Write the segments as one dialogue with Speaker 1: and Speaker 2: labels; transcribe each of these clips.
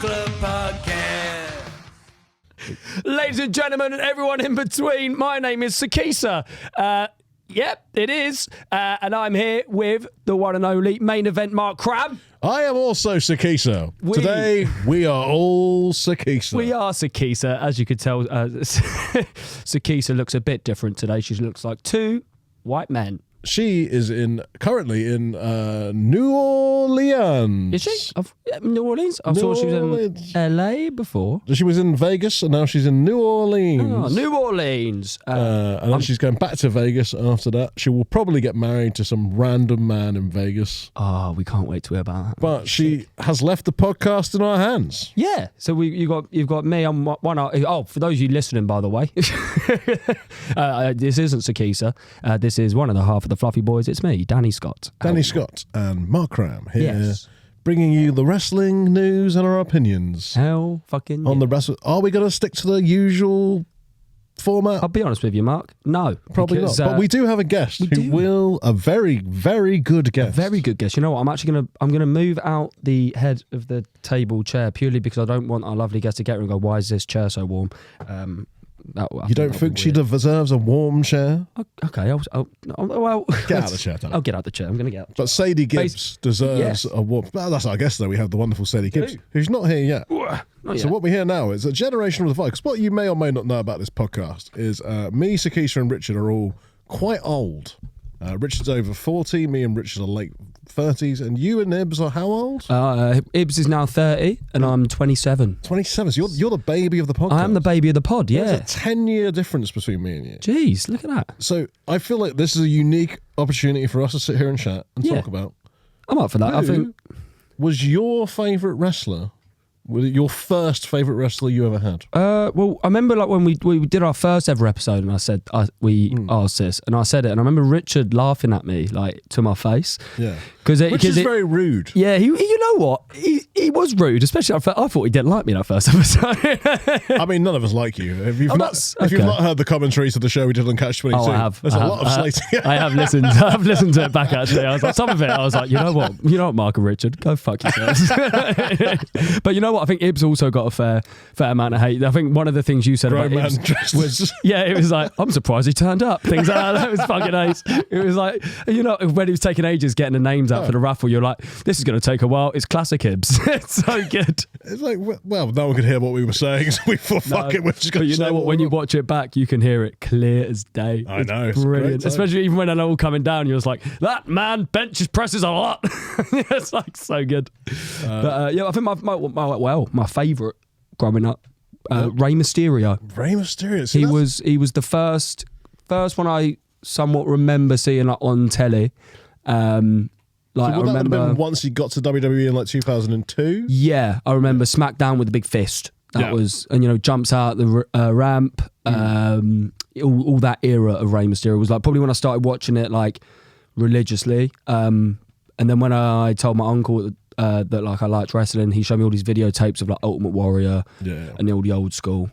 Speaker 1: Club podcast.
Speaker 2: Ladies and gentlemen, and everyone in between, my name is Sikisa. Yep, it is. And I'm here with the one and only main event Mark Cram.
Speaker 3: I am also Sikisa. Today, we are all Sikisa.
Speaker 2: We are Sikisa. As you could tell, Sikisa looks a bit different today. She looks like two white men.
Speaker 3: She is currently in New Orleans.
Speaker 2: Is she? New Orleans? I saw she was in LA before.
Speaker 3: She was in Vegas, and now she's in New Orleans.
Speaker 2: Oh, New Orleans.
Speaker 3: And then she's going back to Vegas after that. She will probably get married to some random man in Vegas.
Speaker 2: Oh, we can't wait to hear about that.
Speaker 3: But she has left the podcast in our hands.
Speaker 2: Yeah. So you've got me on one. Oh, for those of you listening, by the way, this isn't Sikisa. This is one of the half of the Fluffy Boys. It's me, Danny Scott.
Speaker 3: Danny Scott and Mark Cram here, bringing you the wrestling news and our opinions.
Speaker 2: Hell fucking
Speaker 3: on the wrestle. Are we going to stick to the usual format?
Speaker 2: I'll be honest with you, Mark. No,
Speaker 3: probably not. But we do have a guest a very, very good guest.
Speaker 2: A very good guest. You know what? I'm gonna move out the head of the table chair purely because I don't want our lovely guest to get here and go, "Why is this chair so warm?"
Speaker 3: You don't think she deserves a warm chair?
Speaker 2: Okay, well,
Speaker 3: get out of the chair.
Speaker 2: I'll get out the chair. I'm going to get out.
Speaker 3: But Sadie Gibbs deserves a warm. Well, that's our guest, though. We have the wonderful Sadie Gibbs, who's not here yet. So what we hear now is a generational divide. Because what you may or may not know about this podcast is me, Sikisa, and Richard are all quite old. Richard's over 40. Me and Richard are late 30s. And you and Ibs are how old?
Speaker 2: Ibs is now 30 and I'm 27.
Speaker 3: 27. So you're the baby of the podcast.
Speaker 2: I am the baby of the pod, yeah.
Speaker 3: There's a 10-year difference between me and you.
Speaker 2: Jeez, look at that.
Speaker 3: So I feel like this is a unique opportunity for us to sit here and chat and talk about.
Speaker 2: I'm up for that. I think.
Speaker 3: Was your favourite wrestler? Was it your first favourite wrestler you ever had?
Speaker 2: Well, I remember like when we did our first ever episode, and I said we asked this, and I said it, and I remember Richard laughing at me like to my face.
Speaker 3: Yeah, which is very rude.
Speaker 2: Yeah, you know what? He was rude, especially I thought he didn't like me that first episode.
Speaker 3: I mean, none of us like you. If you've not heard the commentaries of the show we did on Catch 22,
Speaker 2: I have.
Speaker 3: There's a lot of slating.
Speaker 2: I have listened. I've listened to it back actually. I was like, some of it, I was like, you know what, Mark and Richard, go fuck yourselves. But you know what? I think Ibs also got a fair amount of hate. I think one of the things you said about Ibs was, it was like, I'm surprised he turned up. Things like that. That was fucking ace. It was like, you know, when he was taking ages getting the names out for the raffle, you're like, this is going to take a while. It's classic Ibs. It's so good.
Speaker 3: It's like, well, no one could hear what we were saying, so we thought, fuck it, we're just going to
Speaker 2: you know what? When you watch it back, you can hear it clear as day.
Speaker 3: I know.
Speaker 2: It's brilliant. Especially even when they're all coming down, you're just like, that man benches presses a lot. It's like so good. But I think my favourite growing up, Rey Mysterio.
Speaker 3: Rey Mysterio.
Speaker 2: He was the first one I somewhat remember seeing like on telly. Like
Speaker 3: so
Speaker 2: I remember
Speaker 3: that once he got to WWE in like 2002.
Speaker 2: Yeah, I remember SmackDown with the big fist. That was, and you know, jumps out the ramp. All that era of Rey Mysterio was like probably when I started watching it like religiously. And then when I told my uncle that like I liked wrestling, he showed me all these videotapes of like Ultimate Warrior and all the old school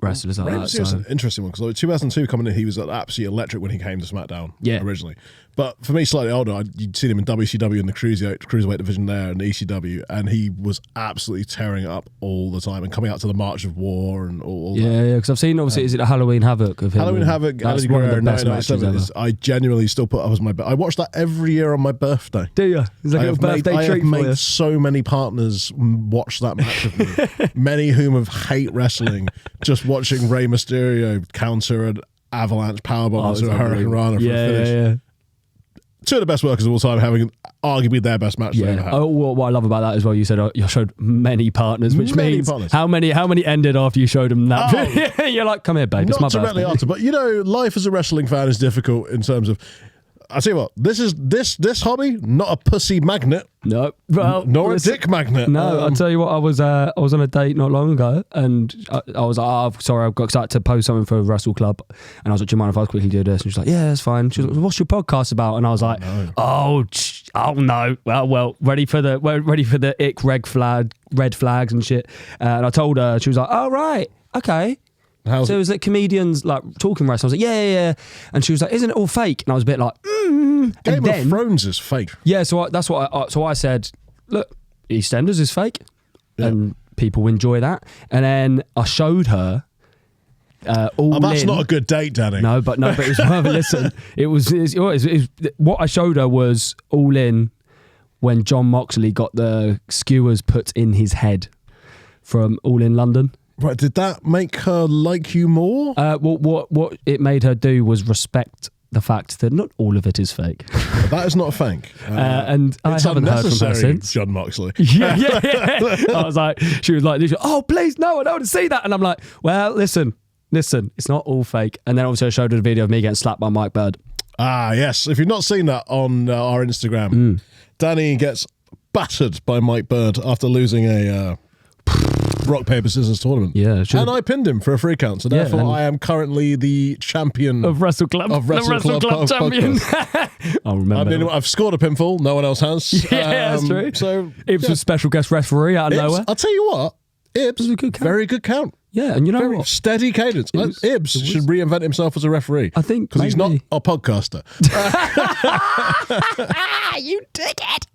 Speaker 2: wrestlers like that.
Speaker 3: It's an interesting one because like 2002 coming in, he was absolutely electric when he came to SmackDown originally. But for me, slightly older, you'd seen him in WCW in the cruiserweight division there and ECW, and he was absolutely tearing it up all the time and coming out to the March of War and all that. Yeah,
Speaker 2: because I've seen, obviously, is it a Halloween Havoc of him?
Speaker 3: Halloween Havoc,
Speaker 2: that's one of the best matches ever.
Speaker 3: I genuinely still put up as my I watch that every year on my birthday.
Speaker 2: Do you? It's like a birthday treat for you.
Speaker 3: I have made so many partners watch that match with me, many whom have hate wrestling, just watching Rey Mysterio counter an avalanche powerbomb to a Hurricane Rana for a finish.
Speaker 2: Yeah.
Speaker 3: Two of the best workers of all time having arguably their best match they ever had.
Speaker 2: Oh, what I love about that as well, you said you showed many partners, which means how many ended after you showed them that? You're like, come here, babe, it's my birthday.
Speaker 3: Not directly after, but you know, life as a wrestling fan is difficult in terms of, I'll tell you what, this hobby, not a pussy magnet.
Speaker 2: No, well,
Speaker 3: nor a dick magnet.
Speaker 2: No, I'll tell you what, I was on a date not long ago, and I was like, sorry, I've got excited to post something for WrestleClub, and I was like, do you mind if I quickly do this? And she's like, yeah, that's fine. She was like, what's your podcast about? And I was like, oh no, well, ready for the ick red flags and shit. And I told her, she was like, oh right, okay. So it was like comedians like talking wrestling. I was like, yeah. And she was like, isn't it all fake? And I was a bit like,
Speaker 3: Game of Thrones is fake.
Speaker 2: Yeah, so that's what I said, look, EastEnders is fake. and people enjoy that. And then I showed her.
Speaker 3: That's not a good date, Danny.
Speaker 2: No, but it was worth a listen. It was what I showed her was All In when John Moxley got the skewers put in his head from All In London.
Speaker 3: Right, did that make her like you more?
Speaker 2: What it made her do was respect the fact that not all of it is fake.
Speaker 3: That is not a fake.
Speaker 2: And I haven't heard from her since.
Speaker 3: John Moxley.
Speaker 2: Yeah. I was like, she was like, oh, please, no, I don't want to see that. And I'm like, well, listen, it's not all fake. And then obviously I showed her a video of me getting slapped by Mike Bird.
Speaker 3: Ah, yes. If you've not seen that on our Instagram, Danny gets battered by Mike Bird after losing a rock, paper, scissors tournament.
Speaker 2: Yeah.
Speaker 3: And I pinned him for a free count. So therefore I am currently the champion
Speaker 2: of WrestleClub.
Speaker 3: Of WrestleClub
Speaker 2: champion. I'll remember.
Speaker 3: I've scored a pinfall. No one else has.
Speaker 2: Yeah, that's true.
Speaker 3: So
Speaker 2: Ibs was special guest referee out of nowhere.
Speaker 3: I'll tell you what. Ibs was a good count. Very good count.
Speaker 2: Yeah, and you know what?
Speaker 3: Steady cadence. Ibs should reinvent himself as a referee.
Speaker 2: I think
Speaker 3: because he's not a podcaster.
Speaker 2: You dickhead.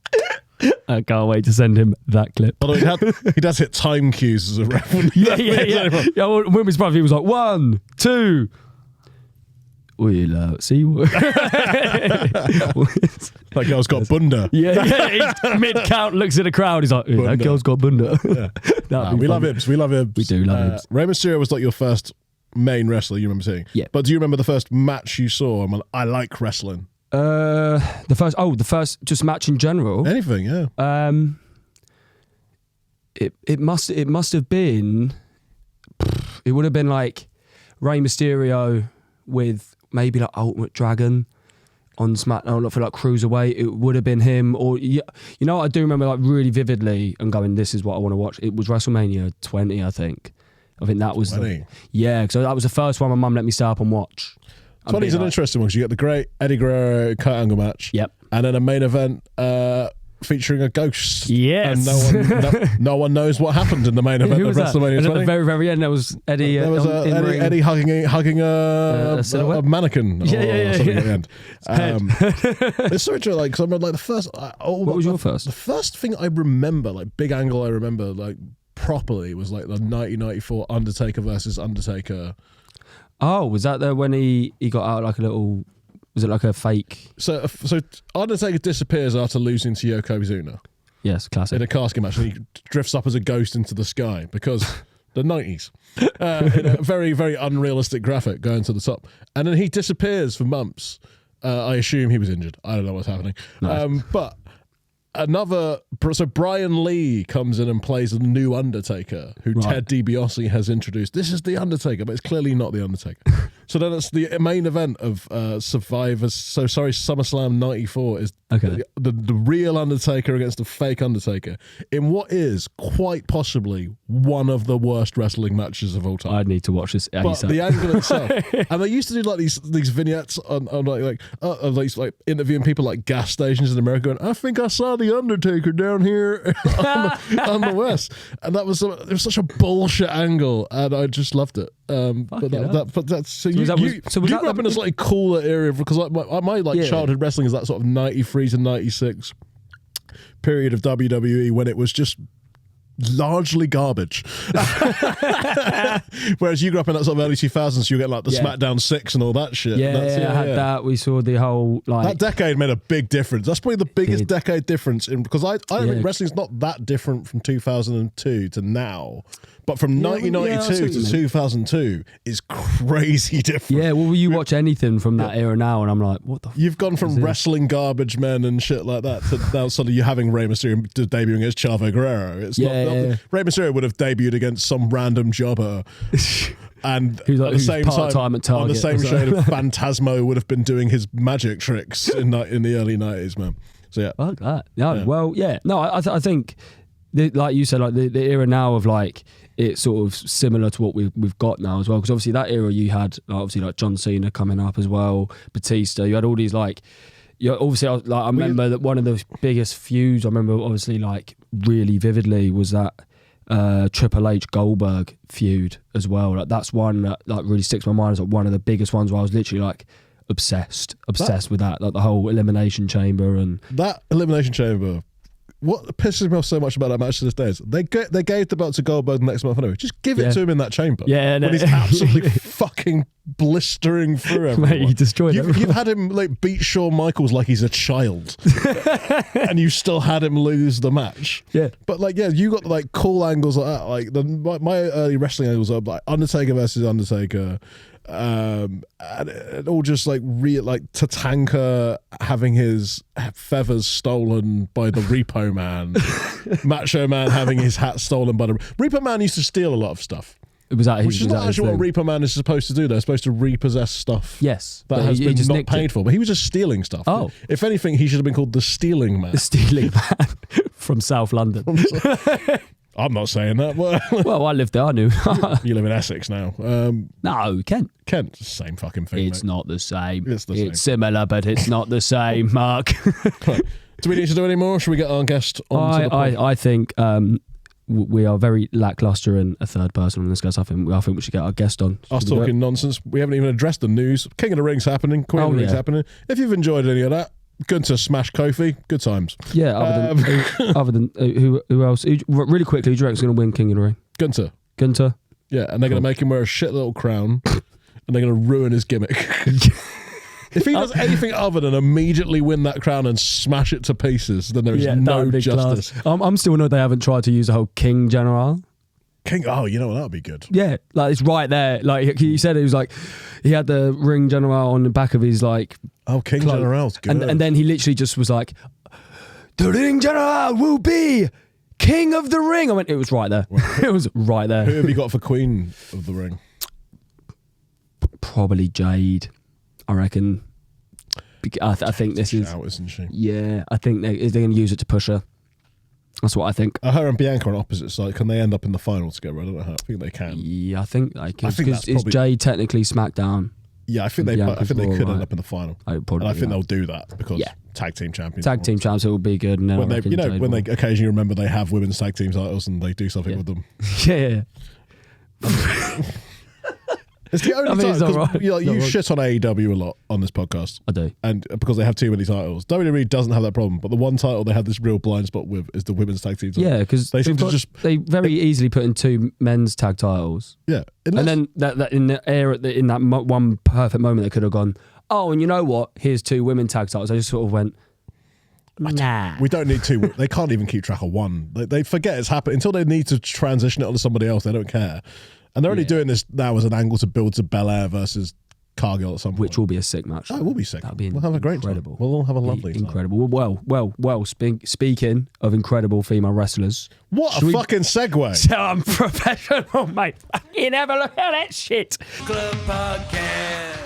Speaker 2: I can't wait to send him that clip.
Speaker 3: Although he does hit time cues as a referee.
Speaker 2: Yeah. When his brother, he was like 1, 2. See what?
Speaker 3: That girl's got bunda.
Speaker 2: Yeah. Mid count, looks at the crowd. He's like, that girl's got bunda.
Speaker 3: We love Ibs. We love Ibs.
Speaker 2: We do love Ibs.
Speaker 3: Rey Mysterio was like your first main wrestler you remember seeing.
Speaker 2: Yeah.
Speaker 3: But do you remember the first match you saw? I like wrestling.
Speaker 2: The first just match in general.
Speaker 3: Anything, yeah.
Speaker 2: It must have been. It would have been like Rey Mysterio with maybe like Ultimate Dragon on SmackDown for like Cruiserweight. It would have been him, or you know what I do remember like really vividly and going, this is what I want to watch. It was WrestleMania 20, I think. I think that was
Speaker 3: 20.
Speaker 2: So that was the first one my mum let me stay up and watch.
Speaker 3: 20 is an interesting one because you get the great Eddie Guerrero Kurt Angle match.
Speaker 2: Yep.
Speaker 3: And then a main event featuring a ghost.
Speaker 2: Yes.
Speaker 3: And no one knows what happened in the main event of WrestleMania 20.
Speaker 2: And at the very, very end, there was Eddie.
Speaker 3: There was Eddie hugging a mannequin.
Speaker 2: Yeah.
Speaker 3: At the end. It's so interesting, like, because I remember, like, the first.
Speaker 2: What was your first?
Speaker 3: The first thing I remember, like, big angle I remember, like, properly was like the 1994 Undertaker versus Undertaker.
Speaker 2: Oh, was that there when he got out like a little? Was it like a fake?
Speaker 3: So Undertaker disappears after losing to Yokozuna.
Speaker 2: Yes, classic.
Speaker 3: In a casket match, and he drifts up as a ghost into the sky because the 90s. In a very, very unrealistic graphic going to the top. And then he disappears for months. I assume he was injured. I don't know what's happening. Nice. But so Brian Lee comes in and plays a new Undertaker who Ted DiBiase has introduced. This is the Undertaker, but it's clearly not the Undertaker. So then it's the main event of SummerSlam 94 is the real Undertaker against the fake Undertaker in what is quite possibly one of the worst wrestling matches of all time.
Speaker 2: I need to watch this.
Speaker 3: But the angle itself, and they used to do like these vignettes on like interviewing people like gas stations in America, going, I think I saw the Undertaker down here on the West, and it was such a bullshit angle, and I just loved it. You grew up in a slightly cooler area because my childhood wrestling is that sort of 93 to 96 period of WWE when it was just largely garbage. Whereas you grew up in that sort of early 2000s, you get like the SmackDown 6 and all that shit.
Speaker 2: I had that. We saw the whole
Speaker 3: that decade made a big difference. That's probably the biggest decade difference because I don't think wrestling's not that different from 2002 to now. But from 1992 to 2002 is crazy different.
Speaker 2: Yeah, well, you watch anything from that era now, and I'm like, what the?
Speaker 3: You've gone from wrestling garbage men and shit like that to now suddenly you're having Rey Mysterio debuting as Chavo Guerrero. It's Rey Mysterio would have debuted against some random jobber. And at the same time, on the same show, Phantasmo would have been doing his magic tricks in the early 90s, man. So yeah.
Speaker 2: Fuck that. No, I think, like you said, like the era now of like, it's sort of similar to what we've got now as well. Because obviously that era you had, obviously like John Cena coming up as well, Batista. You had all these like, obviously I remember that one of the biggest feuds I remember obviously like really vividly was that Triple H Goldberg feud as well. Like that's one that like really sticks in my mind as like one of the biggest ones where I was literally like obsessed with that, like the whole Elimination Chamber and
Speaker 3: that Elimination Chamber what pisses me off so much about that match to this day is they gave the belt to Goldberg the next month anyway. Just give it to him in that chamber.
Speaker 2: Yeah,
Speaker 3: when he's absolutely fucking blistering through everyone.
Speaker 2: Mate, he destroyed everyone.
Speaker 3: You've had him like beat Shawn Michaels like he's a child, and you still had him lose the match.
Speaker 2: Yeah,
Speaker 3: but like, yeah, you got like cool angles like that. Like my early wrestling angles are like Undertaker versus Undertaker. And all just like Tatanka having his feathers stolen by the Repo Man, Macho Man having his hat stolen by the Repo Man used to steal a lot of stuff.
Speaker 2: It was that
Speaker 3: which is not actually what Repo Man is supposed to do. They're supposed to repossess stuff.
Speaker 2: Yes,
Speaker 3: that has been not paid for. But he was just stealing stuff.
Speaker 2: Oh,
Speaker 3: if anything, he should have been called the Stealing Man.
Speaker 2: The Stealing Man from South London.
Speaker 3: I'm not saying that.
Speaker 2: Well, I lived there. I knew.
Speaker 3: You live in Essex now.
Speaker 2: No, Kent.
Speaker 3: Kent, same fucking thing.
Speaker 2: It's not the same.
Speaker 3: It's the same.
Speaker 2: It's similar, but it's not the same, Mark.
Speaker 3: Right. Do we need to do any more? Should we get our guest on to the pod?
Speaker 2: I think we are very lackluster in a third person on this, guys. I think we should get our guest on.
Speaker 3: Us talking nonsense. We haven't even addressed the news. King of the Ring's happening. Queen of the Ring's happening. If you've enjoyed any of that, Gunter smash Kofi. Good times. Yeah.
Speaker 2: Other than who else? Really quickly, who do you reckon's going to win King of the Ring? Gunter. Yeah, and they're going to make him wear a shit little crown, and they're going to ruin his gimmick. If he does anything other than immediately win that crown and smash it to pieces, then there is no justice. I'm still annoyed they haven't tried to use the whole King General.
Speaker 3: Oh, you know what? That would be good.
Speaker 2: Yeah, like it's right there. Like he said, it was like he had the Ring General on the back of his like.
Speaker 3: Oh, King General's good.
Speaker 2: And then he literally just was like, "The Ring General will be King of the Ring." I went, it was right there. It was right there.
Speaker 3: Who have you got for Queen of the Ring?
Speaker 2: Probably Jade. I reckon. I think this is.
Speaker 3: Out, isn't she?
Speaker 2: Yeah, I think they're going to use it to push her. That's what I think.
Speaker 3: Her and Bianca on opposite side. Can they end up in the final together? I don't know how. I think they can.
Speaker 2: Yeah, I think because is Jade technically SmackDown?
Speaker 3: Yeah, I think they could end up in the final.
Speaker 2: I
Speaker 3: think they'll do that because tag team champions.
Speaker 2: Tag team champs, it will be good. And
Speaker 3: when they occasionally remember they have women's tag team titles and they do something with them.
Speaker 2: Yeah.
Speaker 3: It's the only time you shit on AEW a lot on this podcast.
Speaker 2: I do,
Speaker 3: and because they have too many titles. WWE doesn't have that problem, but the one title they have this real blind spot with is the women's tag team title.
Speaker 2: Yeah, because they very easily put in two men's tag titles.
Speaker 3: Yeah,
Speaker 2: and then that in the air in that one perfect moment they could have gone, oh, and you know what? Here's two women tag titles. I just sort of went, nah.
Speaker 3: We don't need two. They can't even keep track of one. They forget it's happened until they need to transition it onto somebody else. They don't care. And they're only doing this now as an angle to build to Belair versus Cargill at some point.
Speaker 2: Which will be a sick match.
Speaker 3: Oh, it will be sick.
Speaker 2: That'll be
Speaker 3: we'll have a great time. We'll all have a lovely time.
Speaker 2: Incredible. Well, speaking of incredible female wrestlers.
Speaker 3: What a fucking segue.
Speaker 2: So I'm professional, mate. You never look at that shit.
Speaker 1: Club Podcast.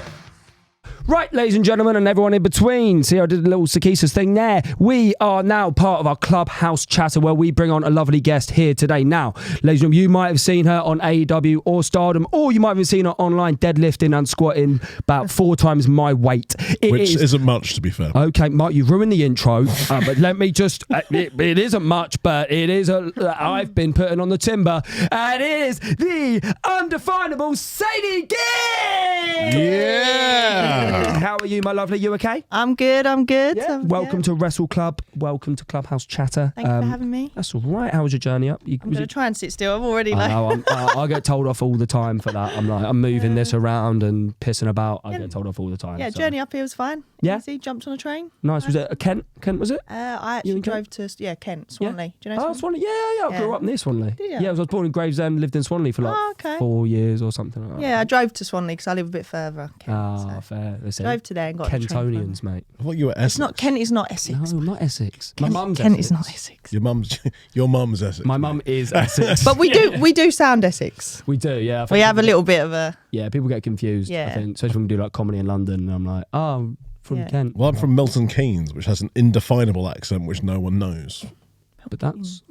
Speaker 2: Right, ladies and gentlemen, and everyone in between. See, I did a little Sikisa's thing there. We are now part of our Clubhouse Chatter where we bring on a lovely guest here today. Now, ladies and gentlemen, you might have seen her on AEW or Stardom, or you might have seen her online deadlifting and squatting about 4 times my weight.
Speaker 3: Which isn't much, to be fair.
Speaker 2: Okay, Mark, you've ruined the intro, but let me just... it isn't much, but it is I've been putting on the timber, and it is the undefinable Sadie Gibbs!
Speaker 3: Yeah!
Speaker 2: How are you, my lovely? You okay?
Speaker 4: I'm good.
Speaker 2: Yeah. Welcome to WrestleClub. Welcome to Clubhouse Chatter.
Speaker 4: Thank you for having me.
Speaker 2: That's all right. How was your journey up?
Speaker 4: I'm going to try and sit still. I'm already
Speaker 2: I get told off all the time for that. I'm moving this around and pissing about. I get told off all the time.
Speaker 4: Yeah, journey up here was fine.
Speaker 2: Yeah.
Speaker 4: Easy. Jumped on a train.
Speaker 2: Nice. Was it Kent? Kent, was it?
Speaker 4: I actually drove to Kent, Swanley.
Speaker 2: Yeah.
Speaker 4: Do you know
Speaker 2: Swanley? Yeah. I grew up near Swanley.
Speaker 4: Did you?
Speaker 2: Yeah, I was born in Gravesend, lived in Swanley for 4 years or something like that.
Speaker 4: Yeah, I drove to Swanley because I live a bit further. Kent,
Speaker 2: fair. Listen,
Speaker 4: drove today and got
Speaker 2: Kentonians, mate.
Speaker 3: I thought you were Essex.
Speaker 4: It's not Kent is not Essex.
Speaker 2: No, not Essex.
Speaker 4: Kent,
Speaker 2: my mum's
Speaker 4: Kent
Speaker 2: Essex.
Speaker 4: is not Essex.
Speaker 3: Your mum's Essex.
Speaker 2: My mum is Essex.
Speaker 4: But we do sound Essex.
Speaker 2: We do, yeah.
Speaker 4: We have a little bit of a...
Speaker 2: Yeah, people get confused.
Speaker 4: Yeah.
Speaker 2: I think, especially when we do like comedy in London, and I'm like, oh, I'm from Kent.
Speaker 3: Well, I'm from Milton Keynes, which has an indefinable accent which no one knows.
Speaker 2: But that's...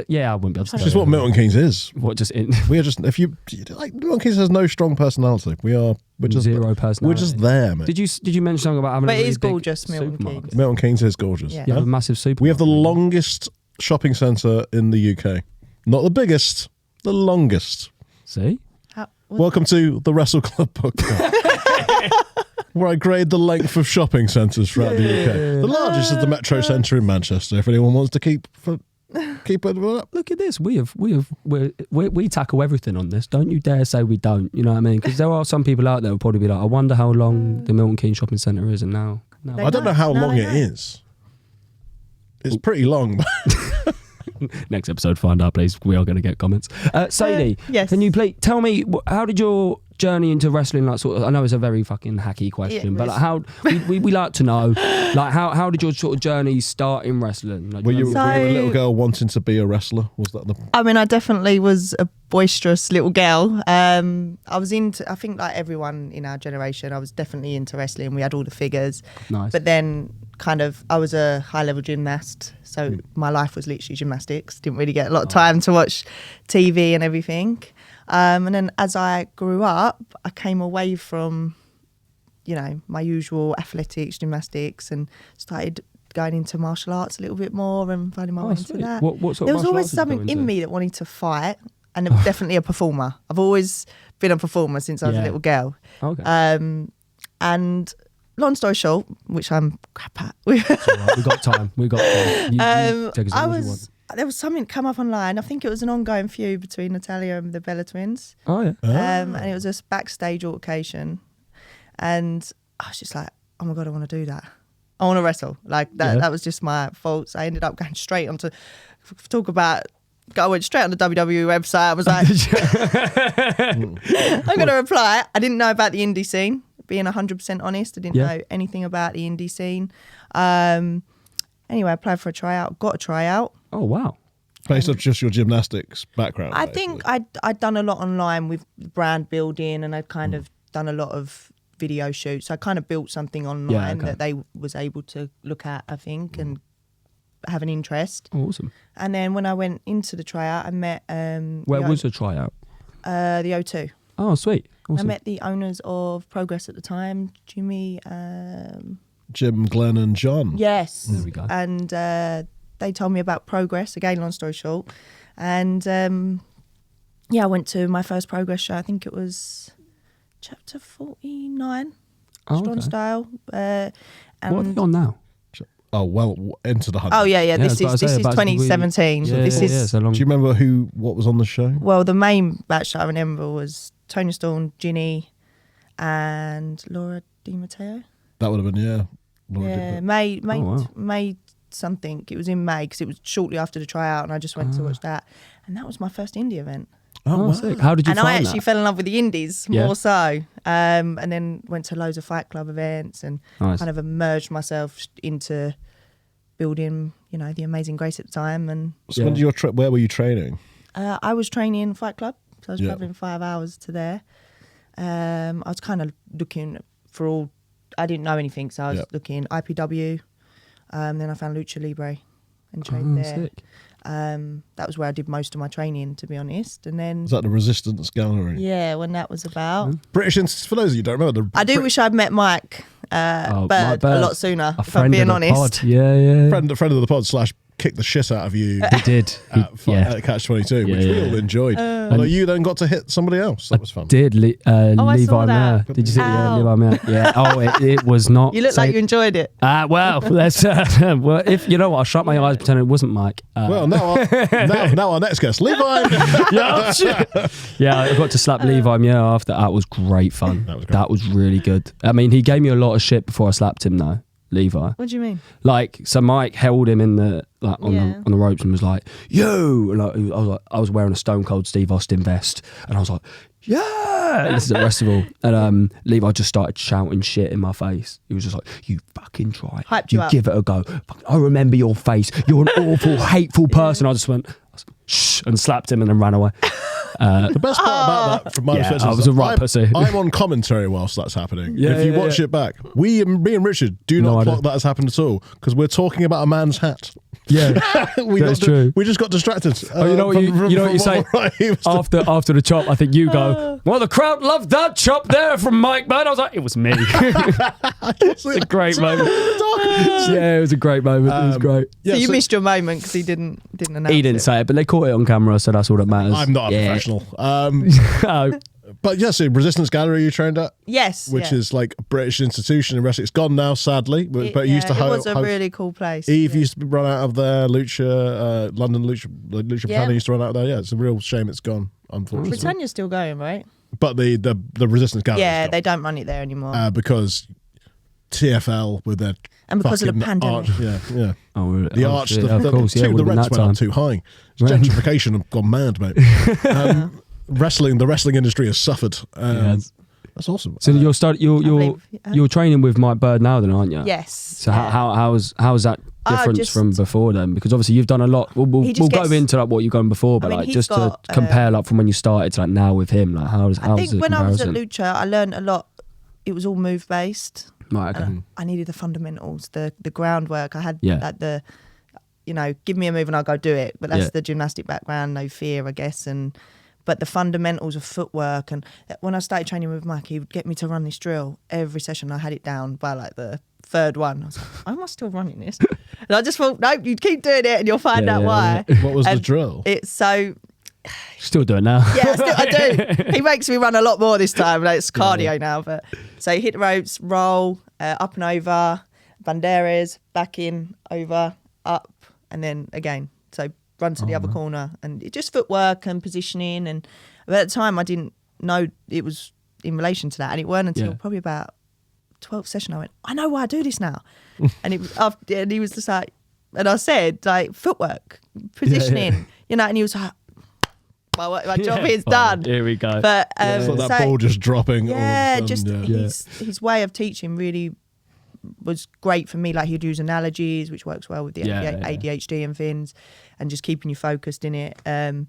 Speaker 2: Yeah, I wouldn't be able to.
Speaker 3: Which is what Milton Keynes is.
Speaker 2: What just in?
Speaker 3: We are just Milton Keynes has no strong personality. We're just
Speaker 2: zero personality.
Speaker 3: We're just there, mate.
Speaker 2: Did you mention something about having?
Speaker 4: But
Speaker 2: a really
Speaker 4: it is
Speaker 2: big
Speaker 4: gorgeous, Milton Keynes.
Speaker 3: Milton Keynes is gorgeous.
Speaker 4: Yeah.
Speaker 2: You have a massive supermarket.
Speaker 3: We have the longest shopping centre in the UK. Not the biggest, the longest.
Speaker 2: See?
Speaker 3: Welcome to the WrestleClub podcast. where I grade the length of shopping centres throughout the UK. The largest is the Metro Centre in Manchester. If anyone wants to keep it up.
Speaker 2: Look at this. We tackle everything on this. Don't you dare say we don't. You know what I mean? Because there are some people out there who will probably be like, I wonder how long the Milton Keynes shopping centre is, and now
Speaker 3: I don't know how long it is. It's pretty long.
Speaker 2: Next episode, find out, please. We are going to get comments. Sadie,
Speaker 4: yes.
Speaker 2: Can you please tell me how did your journey into wrestling, like, sort of? I know it's a very fucking hacky question, but like, how we like to know, like, how did your sort of journey start in wrestling? Like,
Speaker 3: were you a little girl wanting to be a wrestler? Was that the?
Speaker 4: I mean, I definitely was a boisterous little girl. I was into, I think like everyone in our generation, I was definitely into wrestling. We had all the figures.
Speaker 2: Nice.
Speaker 4: But then kind of, I was a high level gymnast. So my life was literally gymnastics. Didn't really get a lot of time to watch TV and everything. And then as I grew up, I came away from, you know, my usual athletics, gymnastics, and started going into martial arts a little bit more and finding my way into that.
Speaker 2: What sort
Speaker 4: there
Speaker 2: of
Speaker 4: was always
Speaker 2: martial arts did you
Speaker 4: something
Speaker 2: go
Speaker 4: in
Speaker 2: into?
Speaker 4: me that wanted to fight, and definitely a performer. I've always been a performer since I was a little girl.
Speaker 2: Okay.
Speaker 4: And long story short, which I'm crap at.
Speaker 2: It's all right. We got time. You take as long as you want.
Speaker 4: There was something come up online. I think it was an ongoing feud between Natalia and the Bella twins.
Speaker 2: Oh yeah.
Speaker 4: And it was a backstage altercation, and I was just like, oh my god, I want to do that. I want to wrestle. Like that. That was just my fault. So I ended up going straight onto I went straight on the WWE website. I was like, I'm going to reply. I didn't know about the indie scene. Being 100% honest, I didn't know anything about the indie scene. Anyway, I applied for a tryout, got a tryout.
Speaker 2: Oh, wow.
Speaker 3: Based on just your gymnastics background?
Speaker 4: I think I'd done a lot online with brand building, and I'd kind of done a lot of video shoots. I kind of built something online that they was able to look at, I think, and have an interest.
Speaker 2: Awesome.
Speaker 4: And then when I went into the tryout, I met...
Speaker 2: Where was the tryout?
Speaker 4: The O2.
Speaker 2: Oh, sweet. Awesome.
Speaker 4: I met the owners of Progress at the time, Jimmy...
Speaker 3: Jim, Glenn and John.
Speaker 4: Yes.
Speaker 2: There we go.
Speaker 4: And they told me about Progress, again, long story short. And I went to my first Progress show. I think it was chapter 49, Strong Style. And
Speaker 2: what are they on now?
Speaker 3: Oh, well, into the 100.
Speaker 4: Oh, yeah. This is 2017.
Speaker 2: Do
Speaker 3: you remember what was on the show?
Speaker 4: Well, the main match that I remember was Tony Storm, Ginny, and Laura Di Matteo.
Speaker 3: That would have been,
Speaker 4: May something. It was in May because it was shortly after the tryout, and I just went to watch that. And that was my first indie event.
Speaker 3: Oh, wow.
Speaker 2: Sick. How did you find that?
Speaker 4: And I actually fell in love with the indies more so. And then went to loads of Fight Club events and kind of immersed myself into building, the Amazing Grace at the time. And
Speaker 3: so when did where were you training?
Speaker 4: I was training in Fight Club, so I was traveling 5 hours to there. I was kind of looking for all. I didn't know anything, so I was looking IPW. Then I found Lucha Libre and trained there.
Speaker 2: Sick.
Speaker 4: That was where I did most of my training, to be honest. And then
Speaker 3: Was that the Resistance Gallery?
Speaker 4: Yeah, when that was about.
Speaker 3: British, for those of you who don't remember,
Speaker 4: I do wish I'd met Mike Bird a lot sooner, if I'm
Speaker 2: friend
Speaker 4: being
Speaker 2: of the
Speaker 4: honest.
Speaker 2: pod. Yeah.
Speaker 3: friend of the pod / kicked the shit out of you.
Speaker 2: He did.
Speaker 3: At Catch 22, which we all enjoyed. Although you then got to hit somebody else. That was fun.
Speaker 2: Did
Speaker 4: I saw
Speaker 2: Levi
Speaker 4: that.
Speaker 2: Mayer? Did you see
Speaker 4: Ow.
Speaker 2: Levi Mayer? Yeah. Oh, it was not.
Speaker 4: You look like you enjoyed it.
Speaker 2: Well, let's. Well, if you know what, I shut my eyes pretending it wasn't Mike.
Speaker 3: Well, now our next guest, Levi.
Speaker 2: Yeah, I got to slap Levi Mayer after. That was great fun. That was really good. I mean, he gave me a lot of shit before I slapped him, though. Levi.
Speaker 4: What do you mean?
Speaker 2: So Mike held him in the on the ropes and was like, "Yo!" And I was wearing a Stone Cold Steve Austin vest, and I was like, "Yeah!" This is at Festival, and Levi just started shouting shit in my face. He was just like, "You fucking try,
Speaker 4: Hyped you up.
Speaker 2: give it a go. I remember your face. You're an awful, hateful person." I just went, "Shh," and slapped him and then ran away.
Speaker 3: The best part about that, from my perspective,
Speaker 2: I was a right pussy.
Speaker 3: I'm on commentary whilst that's happening.
Speaker 2: Yeah,
Speaker 3: if you watch it back, me and Richard do not clock that has happened at all because we're talking about a man's hat.
Speaker 2: Yeah, that's true.
Speaker 3: We just got distracted.
Speaker 2: You know what you say after the chop? I think you go, "Well, the crowd loved that chop there from Mike, man." I was like, "It was me." It's a great moment. Yeah, it was a great moment. It was great.
Speaker 4: So you missed your moment because he didn't announce it.
Speaker 2: He didn't say it, but they caught it on camera, so that's all that matters.
Speaker 3: I'm not a professional. But yeah, so Resistance Gallery you trained at?
Speaker 4: Yes.
Speaker 3: Which is like a British institution in wrestling. It's gone now, sadly. But it used to
Speaker 4: it was a really cool place.
Speaker 3: Eve used to run out of there. Lucha, London Lucha Britannia used to run out of there. Yeah, it's a real shame it's gone, unfortunately.
Speaker 4: Britannia's still going, right?
Speaker 3: But the Resistance Gallery.
Speaker 4: Yeah, they don't run it there anymore.
Speaker 3: Because TFL with their
Speaker 4: and because of the pandemic.
Speaker 3: Yeah.
Speaker 2: Oh, really?
Speaker 3: The arch,
Speaker 2: of course,
Speaker 3: the rents went up too high. Gentrification have gone mad, mate. The wrestling industry has suffered. That's awesome.
Speaker 2: So you're training with Mike Bird now, then, aren't you?
Speaker 4: Yes.
Speaker 2: So how's that difference from before then? Because obviously you've done a lot. We'll go into like what you've done before, but like just to compare like from when you started to like now with him, like how's
Speaker 4: I think when I was at Lucha, I learned a lot. It was all move based.
Speaker 2: Right. Okay.
Speaker 4: I needed the fundamentals, the groundwork. I had like the, give me a move and I'll go do it. But that's the gymnastic background, no fear, I guess. But the fundamentals of footwork, and when I started training with Mike, he would get me to run this drill every session. I had it down by like the third one. I was like, am I still running this? And I just thought, nope, you keep doing it and you'll find out why.
Speaker 3: What was the drill?
Speaker 2: Still do it now.
Speaker 4: Yeah, I do. He makes me run a lot more this time. Like, it's cardio now. But so hit the ropes, roll, up and over, banderas, back in, over, up, and then again. So run to the other corner, and it just footwork and positioning. And at the time, I didn't know it was in relation to that, and it weren't until probably about 12th session I went, I know why I do this now. And he was just like, and I said like footwork, positioning, and he was like, my job is done.
Speaker 2: Here we go.
Speaker 4: But
Speaker 3: so that ball just dropping.
Speaker 4: His way of teaching really was great for me. Like he'd use analogies, which works well with the ADHD and things, and just keeping you focused in it. And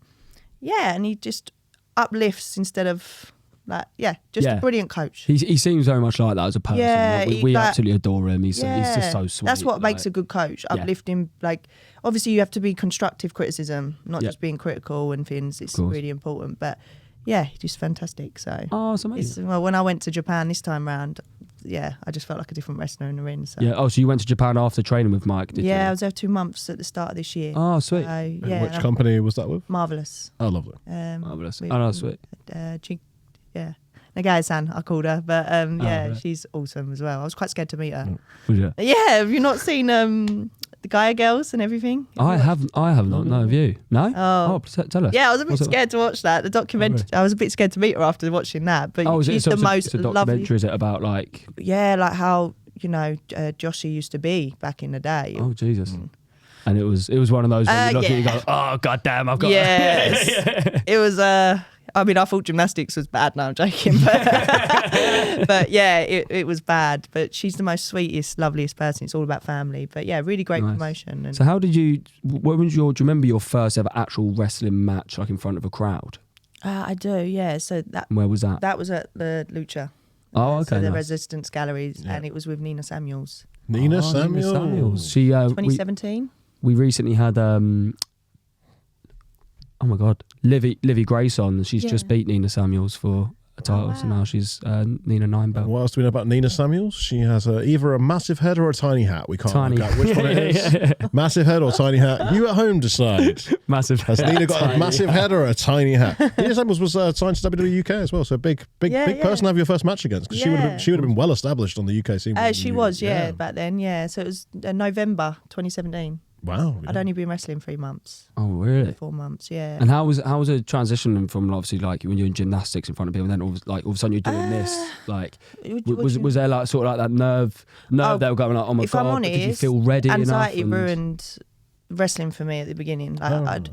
Speaker 4: he just uplifts instead of like, a brilliant coach.
Speaker 2: He seems very much like that as a person.
Speaker 4: Yeah,
Speaker 2: we absolutely adore him. He's just so sweet.
Speaker 4: That's what makes a good coach. Uplifting, like obviously you have to be constructive criticism, not just being critical and things. It's really important. But just fantastic. So
Speaker 2: it's amazing.
Speaker 4: When I went to Japan this time round, I just felt like a different wrestler in the ring. So.
Speaker 2: Yeah. Oh, so you went to Japan after training with Mike, did you?
Speaker 4: Yeah, I was there 2 months at the start of this year.
Speaker 2: Oh, sweet.
Speaker 3: Which company was that with?
Speaker 4: Marvellous.
Speaker 3: Oh, lovely.
Speaker 2: Marvellous. Oh, sweet.
Speaker 4: Nagai-san, I called her, but she's awesome as well. I was quite scared to meet her.
Speaker 2: Yeah.
Speaker 4: Yeah, have you not seen the Gaia Girls and everything?
Speaker 2: I have not. No, have you? No?
Speaker 4: Oh,
Speaker 2: tell us.
Speaker 4: Yeah, I was a bit scared to watch that. The documentary. I was a bit scared to meet her after watching that. But she's the most lovely.
Speaker 2: Is it about like?
Speaker 4: Yeah, like how Joshi used to be back in the day.
Speaker 2: Oh Jesus. And it was one of those when you look at it, you go, oh god damn, I've got.
Speaker 4: Yes. It was. I mean, I thought gymnastics was bad. No, I'm joking. But it was bad. But she's the most sweetest, loveliest person. It's all about family. But really great promotion. And
Speaker 2: so how did you, do you remember your first ever actual wrestling match, like in front of a crowd?
Speaker 4: I do, yeah. So
Speaker 2: where was that?
Speaker 4: That was at the Lucha.
Speaker 2: Oh, okay.
Speaker 4: So the Resistance Galleries, and it was with Nina Samuels.
Speaker 3: Nina Samuels.
Speaker 2: She
Speaker 4: 2017.
Speaker 2: We recently had oh my God, Livy Grace on. She's just beat Nina Samuels for a title, so now she's Nina 9 belt.
Speaker 3: What else do we know about Nina Samuels? She has either a massive head or a tiny hat. We can't work out which one it is. Massive head or tiny hat? You at home decide.
Speaker 2: Massive head.
Speaker 3: Has Nina got a massive head or a tiny hat? Nina Samuels was signed to WWE UK as well, so big person to have your first match against, because she would have been well established on the UK scene.
Speaker 4: She was, back then, So it was November 2017.
Speaker 3: Wow.
Speaker 4: I'd only been wrestling 3 months.
Speaker 2: Oh, really?
Speaker 4: 4 months, yeah.
Speaker 2: And how was a transition from obviously like when you're in gymnastics in front of people, and then all of a sudden you're doing this? Like, was there like sort of like that nerve that were going like, oh my God,
Speaker 4: I'm honest,
Speaker 2: did you feel ready
Speaker 4: anxiety
Speaker 2: enough?
Speaker 4: Ruined wrestling for me at the beginning. Like,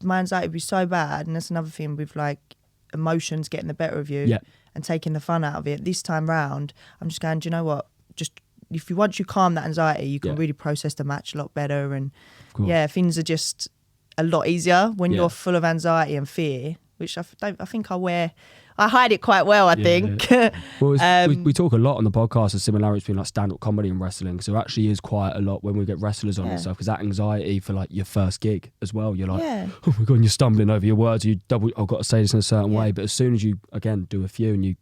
Speaker 4: my anxiety would be so bad, and that's another thing with like emotions getting the better of you and taking the fun out of it. This time round, I'm just going, do you know what? Just once you calm that anxiety, you can really process the match a lot better, and things are just a lot easier when you're full of anxiety and fear, which I think I hide it quite well, I think.
Speaker 2: Well, we talk a lot on the podcast of similarities between like stand-up comedy and wrestling, so there actually is quite a lot when we get wrestlers on and stuff, because that anxiety for like your first gig as well, you're like, oh my God, and you're stumbling over your words, I've got to say this in a certain way, but as soon as you again do a few and you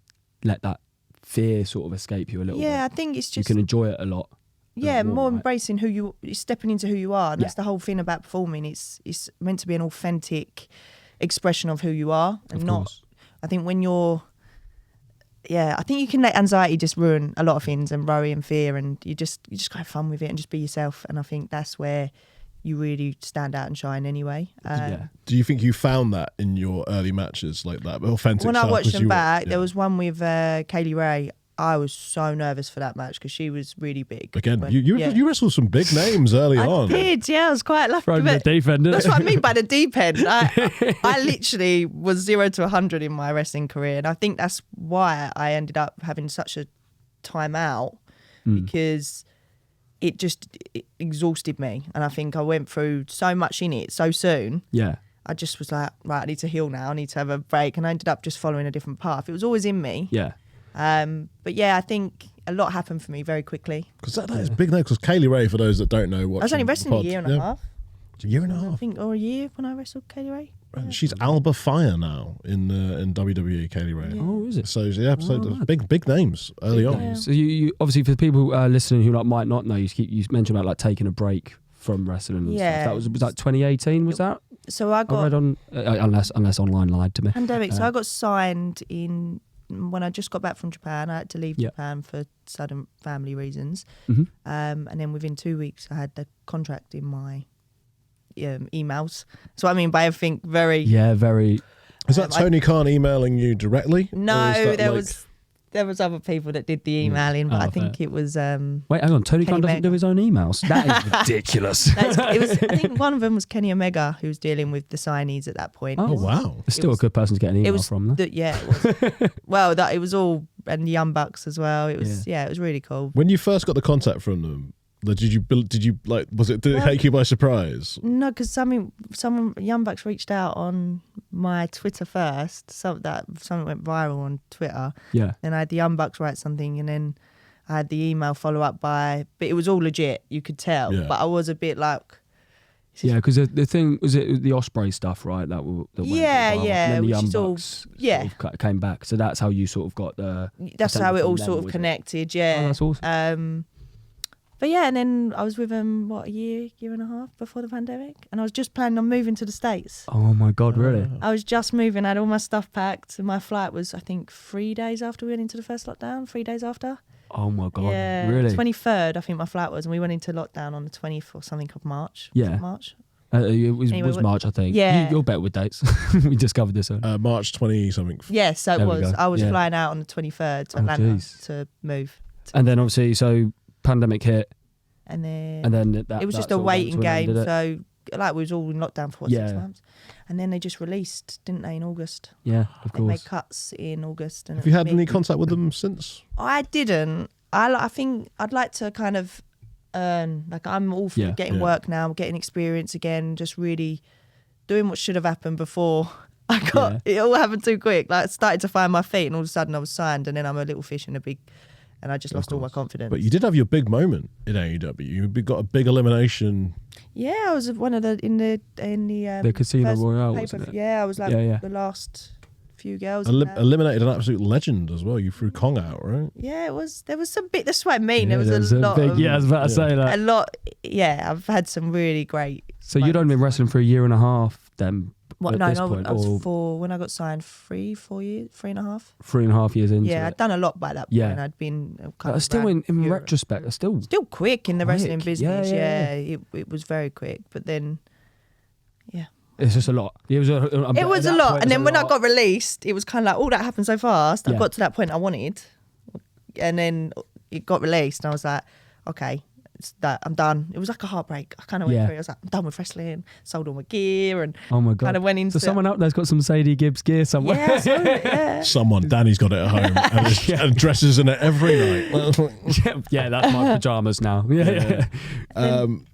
Speaker 2: let that fear sort of escape you a little bit.
Speaker 4: I think it's just...
Speaker 2: You can enjoy it a lot.
Speaker 4: More embracing stepping into who you are. And that's the whole thing about performing. It's meant to be an authentic expression of who you are, and I think when you're, I think you can let anxiety just ruin a lot of things, and worry and fear, and you just got to have fun with it and just be yourself. And I think that's where you really stand out and shine anyway.
Speaker 3: Do you think you found that in your early matches, like that authentic
Speaker 4: when
Speaker 3: stuff?
Speaker 4: I watched them back, there was one with Kaylee Ray. I was so nervous for that match because she was really big.
Speaker 3: Again, you wrestled some big names early on.
Speaker 4: I did, I was quite lucky.
Speaker 2: From the deep end.
Speaker 4: That's what I mean by the deep end. I literally was 0 to 100 in my wrestling career, and I think that's why I ended up having such a time out, because it exhausted me, and I think I went through so much in it so soon.
Speaker 2: Yeah.
Speaker 4: I just was like, right, I need to heal now. I need to have a break, and I ended up just following a different path. It was always in me.
Speaker 2: Yeah.
Speaker 4: But I think a lot happened for me very quickly.
Speaker 3: Because that is big name. Because Kaylee Ray, for those that don't know,
Speaker 4: I was only wrestling a year and a half.
Speaker 3: A year and a half,
Speaker 4: I think, or a year when I wrestled Kaylee Ray.
Speaker 3: Yeah. She's Alba Fire now in WWE. Kaylee Ray.
Speaker 2: Yeah. Oh, is it?
Speaker 3: So big names early on.
Speaker 4: Yeah.
Speaker 2: So you obviously, for the people listening who might not know, you mentioned about taking a break from wrestling and stuff. That was that 2018, was that?
Speaker 4: So I got
Speaker 2: read on unless online lied to me.
Speaker 4: pandemic. So I got signed when I just got back from Japan. I had to leave Japan for sudden family reasons, and then within 2 weeks I had the contract in my emails. So I mean by everything very.
Speaker 3: Is that Tony Khan emailing you directly?
Speaker 4: No, there was other people that did the emailing, but I think it was.
Speaker 2: Wait, hang on. Tony Khan doesn't do his own emails. That is ridiculous.
Speaker 4: I think one of them was Kenny Omega, who was dealing with the signees at that point.
Speaker 3: Oh wow!
Speaker 2: It's still a good person to get an email from.
Speaker 4: It was. Well, it was all, and the Young Bucks as well. It was it was really cool.
Speaker 3: When you first got the contact from them, did it take you by surprise?
Speaker 4: No, because some Young Bucks reached out on my Twitter first. Something went viral on Twitter.
Speaker 2: Yeah.
Speaker 4: Then I had the Young Bucks write something, and then I had the email follow up but it was all legit. You could tell.
Speaker 3: Yeah.
Speaker 4: But I was a bit like.
Speaker 2: Yeah, because the thing was the Osprey stuff, right? That went viral. And then the Young Bucks sort of came back. So that's how you sort of got the.
Speaker 4: That's how it all sort of connected. Yeah.
Speaker 2: Oh, that's awesome.
Speaker 4: But and then I was with him, a year and a half before the pandemic, and I was just planning on moving to the States.
Speaker 2: Oh my God, really?
Speaker 4: I was just moving, I had all my stuff packed, and my flight was, I think, 3 days after we went into the first lockdown, 3 days after.
Speaker 2: Oh my God,
Speaker 4: yeah,
Speaker 2: really?
Speaker 4: 23rd, I think my flight was, and we went into lockdown on the 20th or something of March.
Speaker 2: Yeah.
Speaker 4: March.
Speaker 2: It was March, I think.
Speaker 4: Yeah.
Speaker 2: You're better with dates. We discovered this.
Speaker 3: March 20 something.
Speaker 4: Yeah, so it was. I was flying out on the 23rd to Atlanta to move.
Speaker 2: And then obviously, so pandemic hit.
Speaker 4: And then
Speaker 2: it
Speaker 4: was just a waiting game. So we was all in lockdown for 6 months, and then they just released, didn't they, in August?
Speaker 2: Yeah, of course.
Speaker 4: They made cuts in August. And
Speaker 3: have you had any contact with them since?
Speaker 4: I didn't. I think I'd like to kind of earn. I'm all for getting work now, getting experience again, just really doing what should have happened before. It all happened too quick. I started to find my feet, and all of a sudden I was signed, and then I'm a little fish in a big. And I just lost all my confidence.
Speaker 3: But you did have your big moment in AEW. You got a big elimination.
Speaker 4: Yeah, I was one of the the
Speaker 2: Casino Royale. Wasn't it?
Speaker 4: Yeah, I was the last few girls.
Speaker 3: Eliminated an absolute legend as well. You threw Kong out, right?
Speaker 4: Yeah, it was. There was some bit. That's what I mean. There was a lot.
Speaker 2: I was about to say that.
Speaker 4: A lot. Yeah, I've had some really great.
Speaker 2: So you'd only been wrestling for a year and a half then.
Speaker 4: What? No, I was when I got signed 3-4 years, 3.5.
Speaker 2: 3.5 years into
Speaker 4: I'd done a lot by that point.
Speaker 2: Yeah.
Speaker 4: I'd been
Speaker 2: still in retrospect, still
Speaker 4: quick in the wrestling business. Yeah. It was very quick, but then,
Speaker 2: it's just a lot. It was a
Speaker 4: lot, and then when I got released, it was kind of like, all that happened so fast. I got to that point I wanted, and then it got released, and I was like, okay. I'm done. It was like a heartbreak. I kind of went through it. I was like, I'm done with wrestling. Sold all my gear, and
Speaker 2: oh my God,
Speaker 1: kind of went into.
Speaker 2: So someone out there's got some Sadie Gibbs gear somewhere.
Speaker 4: Yeah,
Speaker 3: someone. Danny's got it at home and dresses in it every night.
Speaker 2: Yeah, that's my pajamas now. Yeah.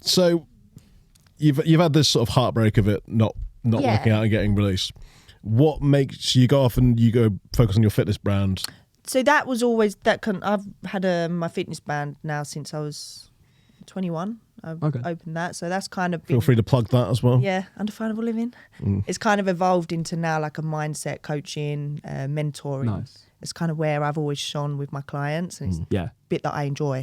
Speaker 3: So you've had this sort of heartbreak of it not working out and getting released. What makes you go off and you go focus on your fitness brand?
Speaker 4: So that was always I've had my fitness brand now since I was 21. I've opened that, so that's kind of been,
Speaker 3: feel free to plug that as well.
Speaker 4: Yeah, Undefinable Living. It's kind of evolved into now like a mindset coaching, mentoring.
Speaker 2: Nice.
Speaker 4: It's kind of where I've always shone with my clients, and it's the bit that I enjoy.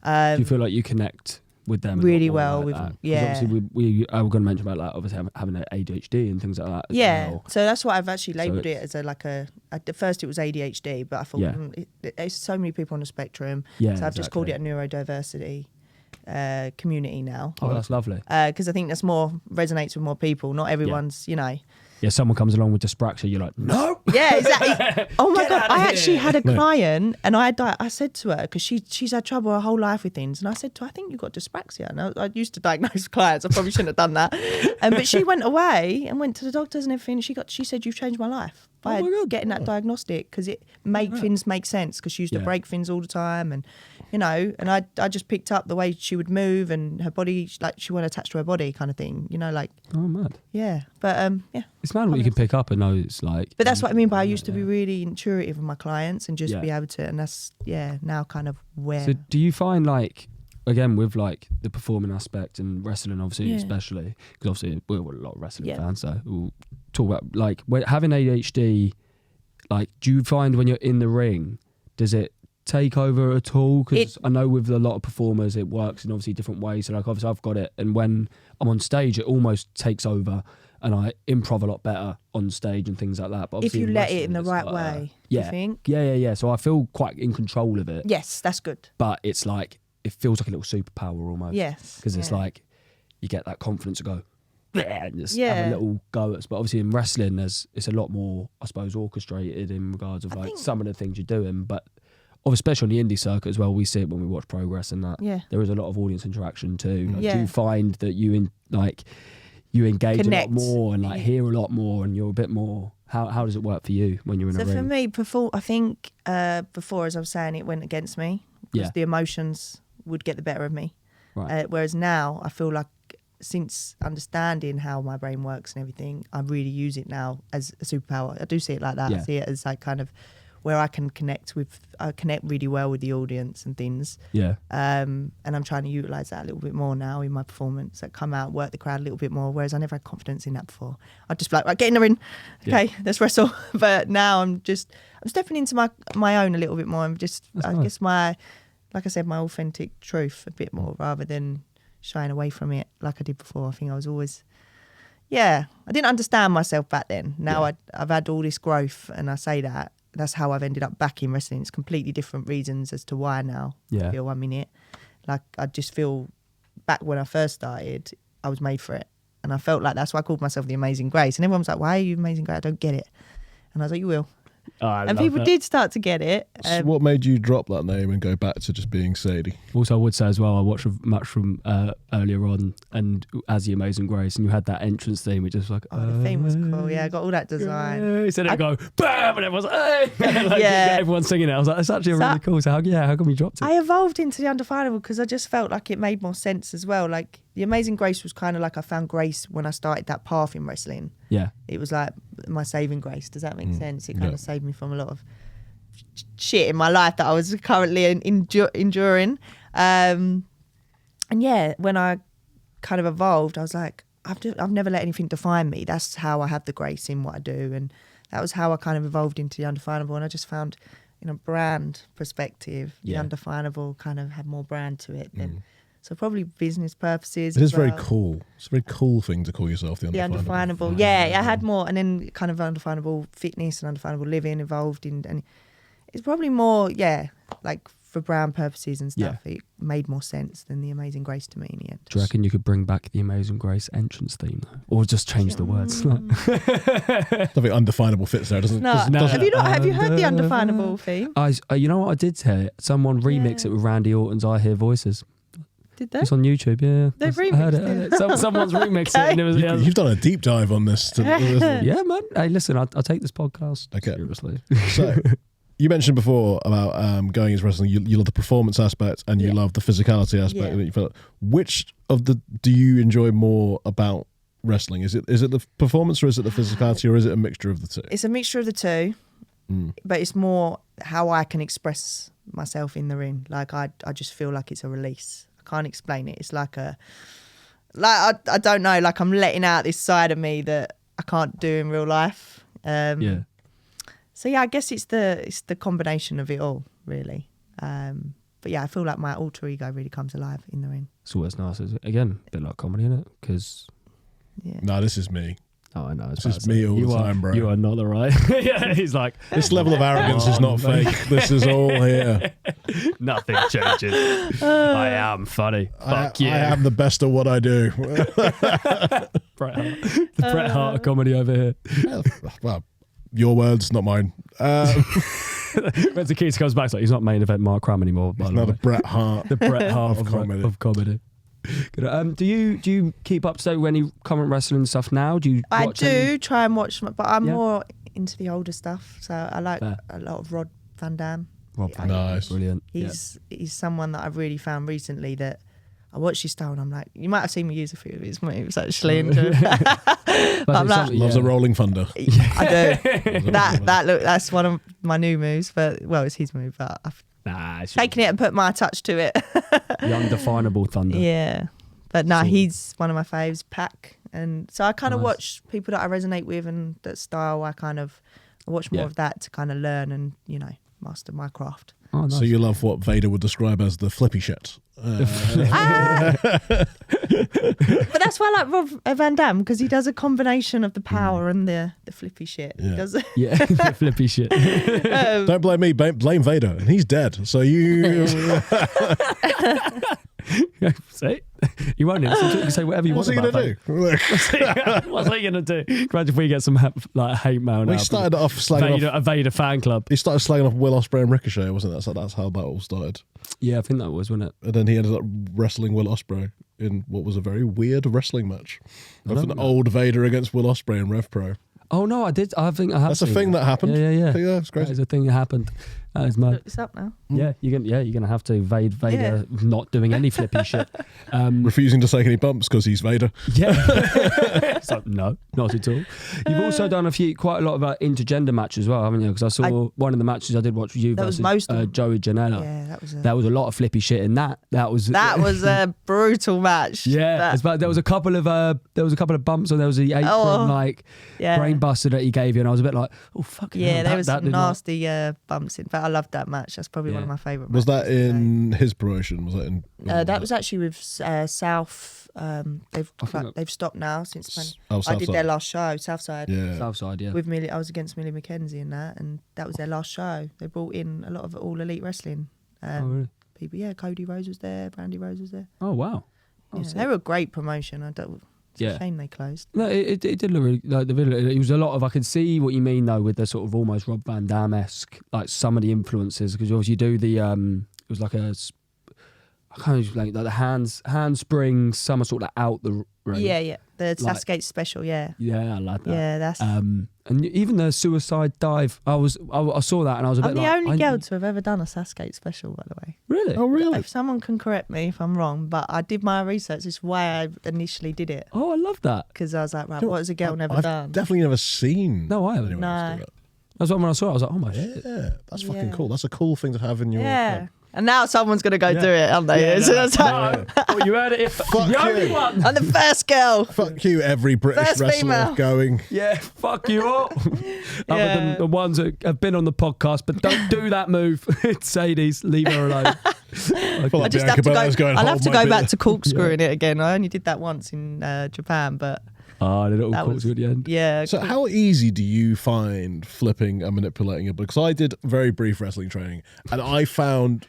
Speaker 2: Do you feel like you connect with them
Speaker 4: really
Speaker 2: a lot more
Speaker 4: well.
Speaker 2: like that. 'Cause
Speaker 4: Yeah.
Speaker 2: obviously we were going to mention about like obviously having ADHD and things like that. As
Speaker 4: Yeah,
Speaker 2: well.
Speaker 4: so that's why I've actually labelled
Speaker 2: So
Speaker 4: it as at first it was ADHD, but I thought there's so many people on the spectrum,
Speaker 2: Yeah,
Speaker 4: so I've just called
Speaker 2: exactly.
Speaker 4: it a neurodiversity community now.
Speaker 2: Oh, that's lovely.
Speaker 4: Because I think that's resonates with more people. Not everyone's,
Speaker 2: Yeah, someone comes along with dyspraxia, you're like, no.
Speaker 4: Yeah, exactly. Oh my
Speaker 2: Get
Speaker 4: God.
Speaker 2: out of
Speaker 4: I actually
Speaker 2: here.
Speaker 4: had a client and I said to her, because she's had trouble her whole life with things, and I said to her, I think you've got dyspraxia. And I used to diagnose clients. I probably shouldn't have done that. But she went away and went to the doctors and everything. She said, you've changed my life by getting that diagnostic, because it made things make sense, because she used to break things all the time. And, and I just picked up the way she would move and her body, like she wasn't attached to her body kind of thing, like.
Speaker 2: Oh, mad.
Speaker 4: Yeah. But, yeah.
Speaker 2: It's mad what you can pick up and know it's like.
Speaker 4: But that's what I mean by I used to be really intuitive with my clients and just be able to, and that's, now kind of where.
Speaker 2: So do you find like, again, with like the performing aspect and wrestling, obviously, especially, because obviously we're a lot of wrestling fans, so we'll talk about like having ADHD, like, do you find when you're in the ring, does it take over at all? Because I know with a lot of performers it works in obviously different ways. So like obviously I've got it, and when I'm on stage it almost takes over and I improv a lot better on stage and things like that. But
Speaker 4: if you let it in the right
Speaker 2: like,
Speaker 4: way,
Speaker 2: you
Speaker 4: think?
Speaker 2: Yeah. So I feel quite in control of it.
Speaker 4: Yes, that's good.
Speaker 2: But it's like, it feels like a little superpower almost.
Speaker 4: Yes.
Speaker 2: Because it's like, you get that confidence to go, and just have a little go at us. But obviously in wrestling, it's a lot more, I suppose, orchestrated in regards of like some of the things you're doing. But especially on the indie circuit as well, we see it when we watch Progress and that.
Speaker 4: Yeah.
Speaker 2: There is a lot of audience interaction too. Like,
Speaker 4: Yeah.
Speaker 2: do you find that you engage
Speaker 4: Connect.
Speaker 2: a lot more and like hear a lot more and you're a bit more, how does it work for you when you're in a ring?
Speaker 4: So for me, before, as I was saying, it went against me because the emotions would get the better of me.
Speaker 2: Right.
Speaker 4: Whereas now I feel like, since understanding how my brain works and everything, I really use it now as a superpower. I do see it like that. I see it as like kind of where I connect really well with the audience and things. Yeah. And I'm trying to utilise that a little bit more now in my performance. Like come out, work the crowd a little bit more, whereas I never had confidence in that before. I'd just be like, right, get in the ring. Okay, let's wrestle. But now I'm stepping into my own a little bit more. I'm just, guess like I said, my authentic truth a bit more rather than shying away from it like I did before. I think I was always, I didn't understand myself back then. Now I've had all this growth, and I say that's how I've ended up back in wrestling. It's completely different reasons as to why now I feel I'm in it. Like I just feel back when I first started, I was made for it. And I felt like that's why I called myself the Amazing Grace. And everyone was like, why are you Amazing Grace? I don't get it. And I was like, you will. And people did start to get it.
Speaker 3: So what made you drop that name and go back to just being Sadie?
Speaker 2: Also, I would say as well, I watched a match from earlier on, and as the Amazing Grace, and you had that entrance theme, which was like,
Speaker 4: the theme was cool. Yeah, I got all that design.
Speaker 2: He said it go bam, and everyone's like, hey! Everyone's singing it. I was like, it's actually really cool. So how come you dropped it?
Speaker 4: I evolved into the Undefinable because I just felt like it made more sense as well. Like the Amazing Grace was kind of like I found grace when I started that path in wrestling. Yeah, it was like my saving grace. Does that make sense? It kind of saved me from a lot of shit in my life that I was currently enduring. And when I kind of evolved, I was like, I've never let anything define me. That's how I have the grace in what I do, and that was how I kind of evolved into the Undefinable. And I just found, in a brand perspective, the Undefinable kind of had more brand to it than. So probably business purposes.
Speaker 3: It is very cool. It's a very cool thing to call yourself the Undefinable.
Speaker 4: The Undefinable. Yeah, I had more, and then kind of Undefinable fitness and Undefinable living involved in, and it's probably more, like for brand purposes and stuff. It made more sense than the Amazing Grace to me in the end.
Speaker 2: Do you reckon you could bring back the Amazing Grace entrance theme, though? Or just change the words?
Speaker 3: I think Undefinable fits there, doesn't it?
Speaker 4: No. Have you heard the Undefinable theme?
Speaker 2: You know what I did hear? Someone remix it with Randy Orton's "I Hear Voices."
Speaker 4: Did they?
Speaker 2: It's on YouTube, yeah.
Speaker 4: They've remixed
Speaker 2: it. Someone's remixed it. And it was,
Speaker 3: You've done a deep dive on this.
Speaker 2: Yeah, man. Hey, listen, I'll take this podcast seriously.
Speaker 3: So, you mentioned before about going into wrestling. You love the performance aspect and you love the physicality aspect. Yeah. Which of the do you enjoy more about wrestling? Is it the performance, or is it the physicality, or is it a mixture of the two?
Speaker 4: It's a mixture of the two, but it's more how I can express myself in the ring. Like I just feel like it's a release. Can't explain it. It's like I don't know, like I'm letting out this side of me that I can't do in real life. So I guess it's the combination of it all, really. But But yeah, I feel like my alter ego really comes alive in the ring.
Speaker 2: It's always nice. Again, a bit like comedy, isn't it? Because
Speaker 3: no, this is me.
Speaker 2: oh, I know.
Speaker 3: This is me all the time, bro.
Speaker 2: You are not the right. Yeah, he's like
Speaker 3: this level of arrogance is not fake. This is all here.
Speaker 2: Nothing changes. I am funny. Fuck you.
Speaker 3: I am the best at what I do.
Speaker 2: Bret Hart. The Bret Hart of comedy over here.
Speaker 3: Well, your words, not mine.
Speaker 2: When Sikisa comes back, it's like he's not main event Mark Cram anymore.
Speaker 3: It's not a Bret Hart.
Speaker 2: The Bret Hart
Speaker 3: of
Speaker 2: comedy. Good. Do you keep up to date with any current wrestling stuff now? Do you?
Speaker 4: I do try and watch, but I'm more into the older stuff. So I like a lot of Rob Van Dam.
Speaker 2: Rob Van
Speaker 3: Dam, nice,
Speaker 2: brilliant.
Speaker 4: He's someone that I've really found recently that I watch his style and I'm like, you might have seen me use a few of his moves actually. I'm like,
Speaker 3: loves a rolling thunder.
Speaker 4: I do. That's one of my new moves, but it's his move. But I've taken it and put my touch to it.
Speaker 2: The undefinable thunder.
Speaker 4: Yeah, but no, he's one of my faves. Pac, and so I kind of watch people that I resonate with and that style. I watch more of that to kind of learn and master my craft.
Speaker 2: Oh, nice.
Speaker 3: So you love what Vader would describe as the flippy shit.
Speaker 4: But that's why I like Rob Van Dam, because he does a combination of the power and the flippy shit.
Speaker 3: Yeah.
Speaker 4: He does.
Speaker 2: The flippy shit.
Speaker 3: Don't blame me, blame Vader, and he's dead. So you.
Speaker 2: See, you won't listen to it. You can say whatever you
Speaker 3: What's
Speaker 2: want.
Speaker 3: What's he gonna do?
Speaker 2: What's he gonna do? Imagine if we get some hate mail now.
Speaker 3: We started off slagging off
Speaker 2: a Vader fan club.
Speaker 3: He started slagging off Will Ospreay and Ricochet, wasn't it? So that's how that all started.
Speaker 2: Yeah, I think that was, wasn't it?
Speaker 3: And then he ended up wrestling Will Ospreay in what was a very weird wrestling match. Of an old Vader against Will Ospreay in Rev Pro.
Speaker 2: Oh no, I did. I think I have.
Speaker 3: That's a thing that happened.
Speaker 2: Yeah.
Speaker 3: It's crazy.
Speaker 2: That is a thing that happened. That is mad.
Speaker 4: It's up now.
Speaker 2: Yeah, you're gonna have to Vader not doing any flippy shit.
Speaker 3: Refusing to take any bumps because he's Vader.
Speaker 2: Yeah. So, no, not at all. You've also done quite a lot of intergender matches as well, haven't you? Because I saw one of the matches I did watch with you versus Joey Janela.
Speaker 4: Yeah,
Speaker 2: that was a lot of flippy shit in that. That was
Speaker 4: a brutal match.
Speaker 2: Yeah, there was a couple of bumps, and there was the apron brain buster that he gave you, and I was a bit like, oh fuck.
Speaker 4: Yeah, there was some nasty bumps in. But I loved that match. That's probably one of my favourite.
Speaker 3: Was that in his promotion? Was that in?
Speaker 4: That was actually with South. They've stopped now since when I did their last show, Southside.
Speaker 3: Yeah,
Speaker 2: Southside. Yeah.
Speaker 4: With Millie, I was against Millie McKenzie in that, and that was their last show. They brought in a lot of All Elite Wrestling
Speaker 2: really?
Speaker 4: people. Yeah, Cody Rose was there, Brandy Rose was there.
Speaker 2: Oh wow.
Speaker 4: They were a great promotion. It's a shame they closed.
Speaker 2: No, it did look really like the video. It was a lot of. I could see what you mean though with the sort of almost Rob Van Dam-esque, like some of the influences, because obviously you do the it was like a kind of like the handspring somersault out the ring.
Speaker 4: Yeah, the Sasuke special. Yeah,
Speaker 2: I like that.
Speaker 4: Yeah, that's
Speaker 2: and even the suicide dive. I saw that and I was a bit
Speaker 4: I'm
Speaker 2: like,
Speaker 4: the only girl to have ever done a Sasuke special, by the way.
Speaker 2: Really?
Speaker 3: Oh, really?
Speaker 4: If someone can correct me if I'm wrong, but I did my research. It's why I initially did it.
Speaker 2: Oh, I love that.
Speaker 4: Because I was like, right, what has a girl never
Speaker 3: I've
Speaker 4: done?
Speaker 3: definitely never seen.
Speaker 2: No, I haven't.
Speaker 3: anyone else do that.
Speaker 2: That's what when I saw it, I was like, oh my shit.
Speaker 3: Yeah, that's fucking cool. That's a cool thing to have in your.
Speaker 4: Yeah. And now someone's going to go do it, aren't they?
Speaker 2: Oh, you heard it.
Speaker 3: Fuck
Speaker 2: the only
Speaker 3: you.
Speaker 2: one.
Speaker 4: I'm the first girl.
Speaker 3: Fuck you, every British
Speaker 4: First
Speaker 3: wrestler
Speaker 4: female.
Speaker 3: going.
Speaker 2: Yeah, fuck you all. Other than the ones that have been on the podcast, but don't do that move. Sadies, leave her alone.
Speaker 4: I just have to go. I'll have to go back to corkscrewing it again. I only did that once in Japan, but.
Speaker 2: Oh, the little corkscrew at the end.
Speaker 4: Yeah.
Speaker 3: So how easy do you find flipping and manipulating it? Because I did very brief wrestling training, and I found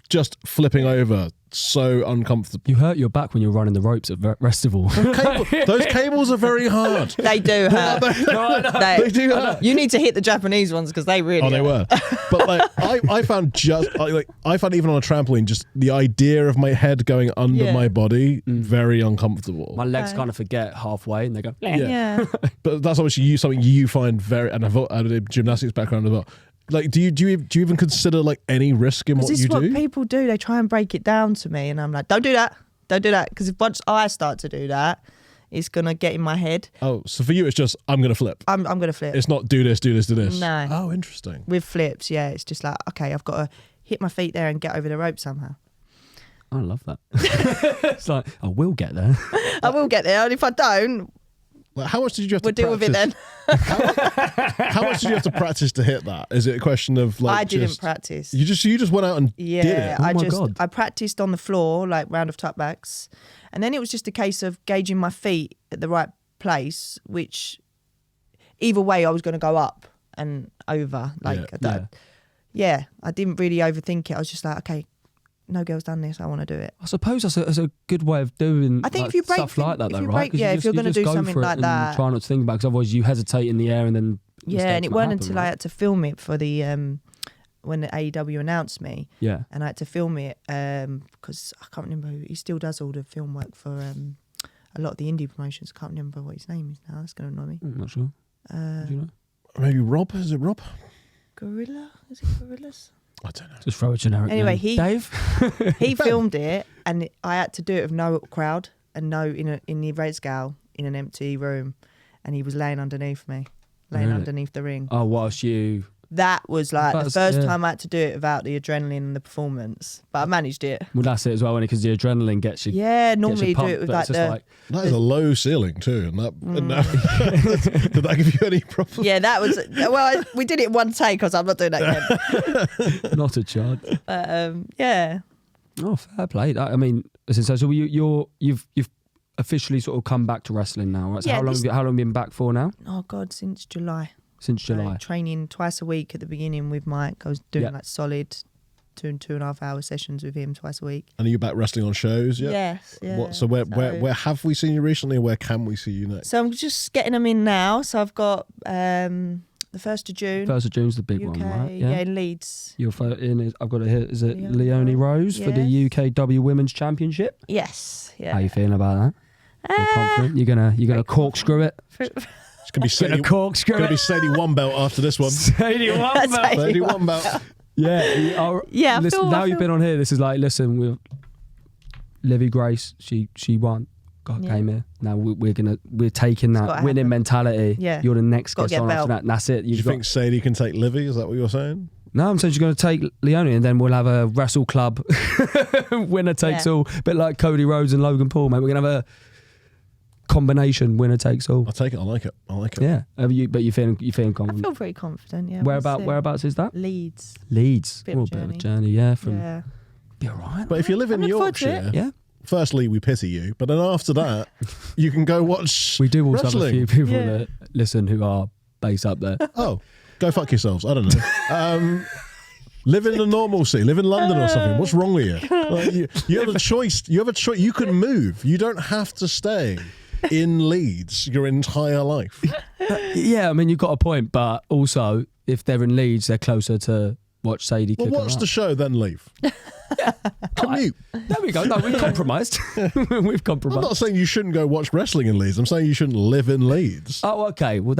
Speaker 3: just flipping over so uncomfortable.
Speaker 2: You hurt your back when you're running the ropes at Festival.
Speaker 3: Those cables are very hard.
Speaker 4: They do hurt.
Speaker 3: They do hurt.
Speaker 4: You need to hit the Japanese ones because they really.
Speaker 3: Oh, they were. But like, I found even on a trampoline, just the idea of my head going under my body very uncomfortable.
Speaker 2: My legs kind of forget halfway, and they go.
Speaker 4: Yeah.
Speaker 3: But that's obviously something you find very, and I've had a gymnastics background as well. Like, do you even consider like any risk in what you do?
Speaker 4: This is what people do. They try and break it down to me, and I'm like, don't do that. Don't do that. Because if once I start to do that, it's going to get in my head.
Speaker 3: Oh, so for you, it's just, I'm going to flip.
Speaker 4: I'm going to flip.
Speaker 3: It's not do this, do this, do this.
Speaker 4: No.
Speaker 3: Oh, interesting.
Speaker 4: With flips, yeah. It's just like, okay, I've got to hit my feet there and get over the rope somehow.
Speaker 2: I love that. It's like, I will get there.
Speaker 4: I will get there. And if I don't,
Speaker 3: Like, how much did you have
Speaker 4: We'll
Speaker 3: to
Speaker 4: deal with it then.
Speaker 3: How much did you have to practice to hit that? Is it a question of like
Speaker 4: I didn't practice.
Speaker 3: You just went out and did it.
Speaker 2: Oh my God.
Speaker 4: I practiced on the floor, like round of tutbacks, and then it was just a case of gauging my feet at the right place, which either way I was going to go up and over. Like, I didn't really overthink it. I was just like, okay, no girl's done this. I want to do it.
Speaker 2: I suppose that's a good way of doing.
Speaker 4: I think
Speaker 2: like,
Speaker 4: if you break
Speaker 2: stuff like that, though, right?
Speaker 4: if you're going to do something like that,
Speaker 2: try not to think about, because otherwise you hesitate in the air and then.
Speaker 4: And it weren't until I had to film it for the when the AEW announced me.
Speaker 2: Yeah.
Speaker 4: And I had to film it because I can't remember he still does all the film work for a lot of the indie promotions. I can't remember what his name is now. That's going to annoy me.
Speaker 2: I'm not sure. Do you know?
Speaker 3: Maybe Rob? Is it Rob?
Speaker 4: Gorilla? Is it Gorillas?
Speaker 3: I don't know.
Speaker 2: Just throw a generic
Speaker 4: Anyway,
Speaker 2: name. Dave?
Speaker 4: He filmed it, and I had to do it with no crowd and no in the red scale in an empty room, and he was laying underneath me, underneath the ring.
Speaker 2: Oh, whilst you...
Speaker 4: That was like the first time I had to do it without the adrenaline and the performance, but I managed it.
Speaker 2: Well, that's it as well, because the adrenaline gets you.
Speaker 4: Yeah, normally you do
Speaker 2: pumped,
Speaker 4: it with
Speaker 2: but
Speaker 4: like
Speaker 3: That is a low ceiling too, and that. Did that give you any problems?
Speaker 4: Yeah, that was we did it in one take, because I'm not doing that again.
Speaker 2: Not a chance.
Speaker 4: Yeah.
Speaker 2: Oh, fair play. I mean, so you've officially sort of come back to wrestling now, right? So
Speaker 4: Yeah,
Speaker 2: how long have you been back for now?
Speaker 4: Oh God, since July.
Speaker 2: Since July.
Speaker 4: Training twice a week at the beginning with Mike. I was doing like solid 2.5 hour sessions with him twice a week.
Speaker 3: And are you back wrestling on shows? Yeah.
Speaker 4: Yes. Yeah.
Speaker 3: So where have we seen you recently, and where can we see you next?
Speaker 4: So I'm just getting them in now. So I've got the 1st of June.
Speaker 2: 1st of June's the big
Speaker 4: UK,
Speaker 2: one, right?
Speaker 4: Yeah, in Leeds.
Speaker 2: I've got it here. Is it Leonie Rose for the
Speaker 4: Yes.
Speaker 2: UKW Women's Championship?
Speaker 4: Yes. Yeah.
Speaker 2: How you feeling about that? You're confident? You're gonna corkscrew it?
Speaker 3: It's gonna be Sadie one belt after this one.
Speaker 2: Sadie one belt.
Speaker 3: Sadie one belt.
Speaker 2: Yeah.
Speaker 4: Yeah.
Speaker 2: You've been on here. This is like, listen, with Livy Grace, she won. God came here. Now we're taking that winning mentality.
Speaker 4: Yeah.
Speaker 2: You're the next
Speaker 4: Got to
Speaker 2: guest
Speaker 4: get
Speaker 2: on
Speaker 4: belt.
Speaker 2: after that. And that's it.
Speaker 3: Do you think Sadie can take Livy? Is that what you're saying?
Speaker 2: No, I'm saying she's going to take Leonie, and then we'll have a WrestleClub winner takes all. A bit like Cody Rhodes and Logan Paul, mate. We're going to have a combination winner takes all.
Speaker 3: I'll take it. I like it.
Speaker 2: Yeah. But you feeling confident?
Speaker 4: I feel pretty confident. Yeah.
Speaker 2: Whereabouts is that?
Speaker 4: Leeds.
Speaker 2: Bit of a journey. Yeah. Be all right.
Speaker 3: But if you live in Yorkshire,
Speaker 2: yeah.
Speaker 3: Firstly, we pity you, but then after that, you can go watch.
Speaker 2: We do also
Speaker 3: wrestling.
Speaker 2: have a few people that listen who are based up there.
Speaker 3: Oh, go fuck yourselves. I don't know. Live in the normalcy. Live in London or something. What's wrong with you? Like, you have a choice. You have a choice. You can move. You don't have to stay in Leeds your entire life.
Speaker 2: Yeah, I mean, you've got a point, but also if they're in Leeds, they're closer to watch Sadie kick
Speaker 3: Watch the show, then leave. Commute.
Speaker 2: There we go. No, we've compromised. We've compromised.
Speaker 3: I'm not saying you shouldn't go watch wrestling in Leeds. I'm saying you shouldn't live in Leeds.
Speaker 2: Oh, okay. Well,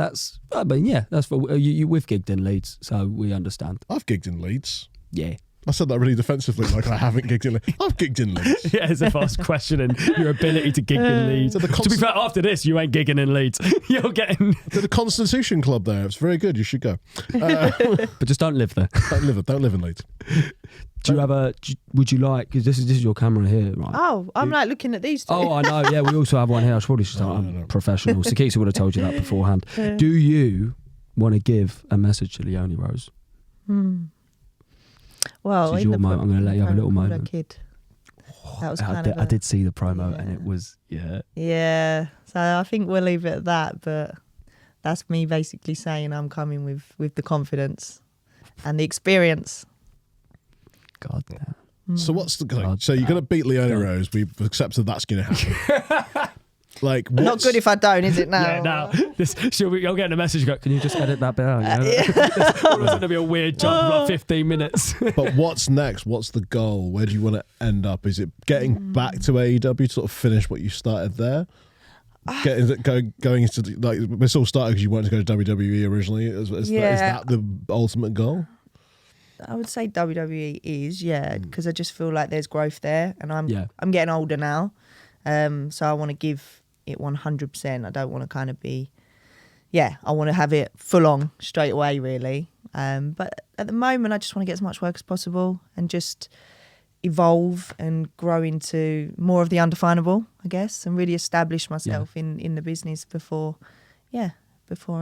Speaker 2: I mean, yeah, that's for we've gigged in Leeds, so we understand.
Speaker 3: I've gigged in Leeds.
Speaker 2: Yeah.
Speaker 3: I said that really defensively, like I haven't gigged in Leeds. I've gigged in Leeds.
Speaker 2: Yeah, it's a fast questioning your ability to gig in Leeds. To be fair, after this, you ain't gigging in Leeds. You're getting
Speaker 3: to the Constitution Club there. It's very good. You should go.
Speaker 2: But just don't live there.
Speaker 3: Don't live in Leeds.
Speaker 2: Do you have would you like, because this is your camera here, right?
Speaker 4: Oh, I'm like looking at these two.
Speaker 2: Oh, I know. Yeah, we also have one here. I should probably start. I'm professional. Sikisa would have told you that beforehand. Do you want to give a message to Leonie Rose?
Speaker 4: Well,
Speaker 2: this is your moment. I'm going to let you have a little moment.
Speaker 4: Kid. That was
Speaker 2: I did see the promo, and it was
Speaker 4: Yeah. So I think we'll leave it at that. But that's me basically saying I'm coming with the confidence and the experience.
Speaker 2: God damn.
Speaker 3: So what's the so you're going to beat Leonie Rose? We've accepted that's going to happen. Like,
Speaker 4: not good if I don't, is it now?
Speaker 2: Yeah, now I'll get a message. Can you just edit that bit out? It's going to be a weird job for like 15 minutes.
Speaker 3: But what's next? What's the goal? Where do you want to end up? Is it getting back to AEW to sort of finish what you started there? Going into like this all started because you wanted to go to WWE originally. Is that the ultimate goal?
Speaker 4: I would say WWE is, because I just feel like there's growth there, and I'm getting older now, so I want to give it 100%. I don't want to kind of be, I want to have it full on straight away, really. But at the moment, I just want to get as much work as possible and just evolve and grow into more of the undefinable, I guess, and really establish myself in the business before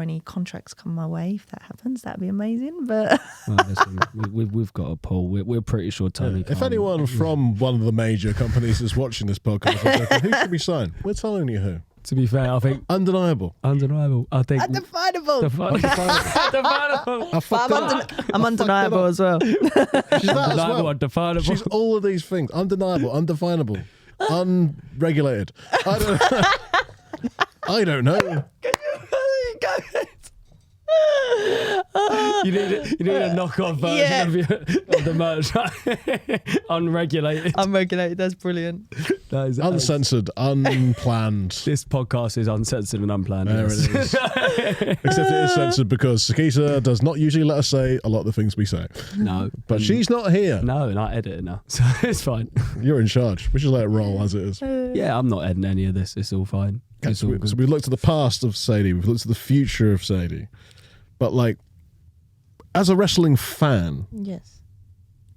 Speaker 4: any contracts come my way. If that happens, that'd be amazing. But
Speaker 2: Well, listen, we've got a poll. We're pretty sure Tony.
Speaker 3: If anyone from one of the major companies is watching this podcast, who should we sign? We're telling you who.
Speaker 2: To be fair, I think
Speaker 3: Undeniable.
Speaker 2: I think
Speaker 4: undefinable.
Speaker 2: Undefinable.
Speaker 4: I'm undeniable as well.
Speaker 3: She's that as well.
Speaker 2: Undefinable.
Speaker 3: She's all of these things. Undeniable, undefinable, unregulated. I don't know.
Speaker 2: You need a knockoff version of the merch. Unregulated.
Speaker 4: Unregulated. That's brilliant.
Speaker 2: That is
Speaker 3: Uncensored, unplanned.
Speaker 2: This podcast is uncensored and unplanned.
Speaker 3: There it is. Except it is censored because Sikisa does not usually let us say a lot of the things we say.
Speaker 2: No.
Speaker 3: But she's not here.
Speaker 2: No, and I edit it now. So it's fine.
Speaker 3: You're in charge. We should let it roll as it is.
Speaker 2: Yeah, I'm not editing any of this. It's all fine. It's all
Speaker 3: So
Speaker 2: good.
Speaker 3: we've looked at the past of Sadie. We've looked at the future of Sadie. But like, as a wrestling fan,
Speaker 4: Yes.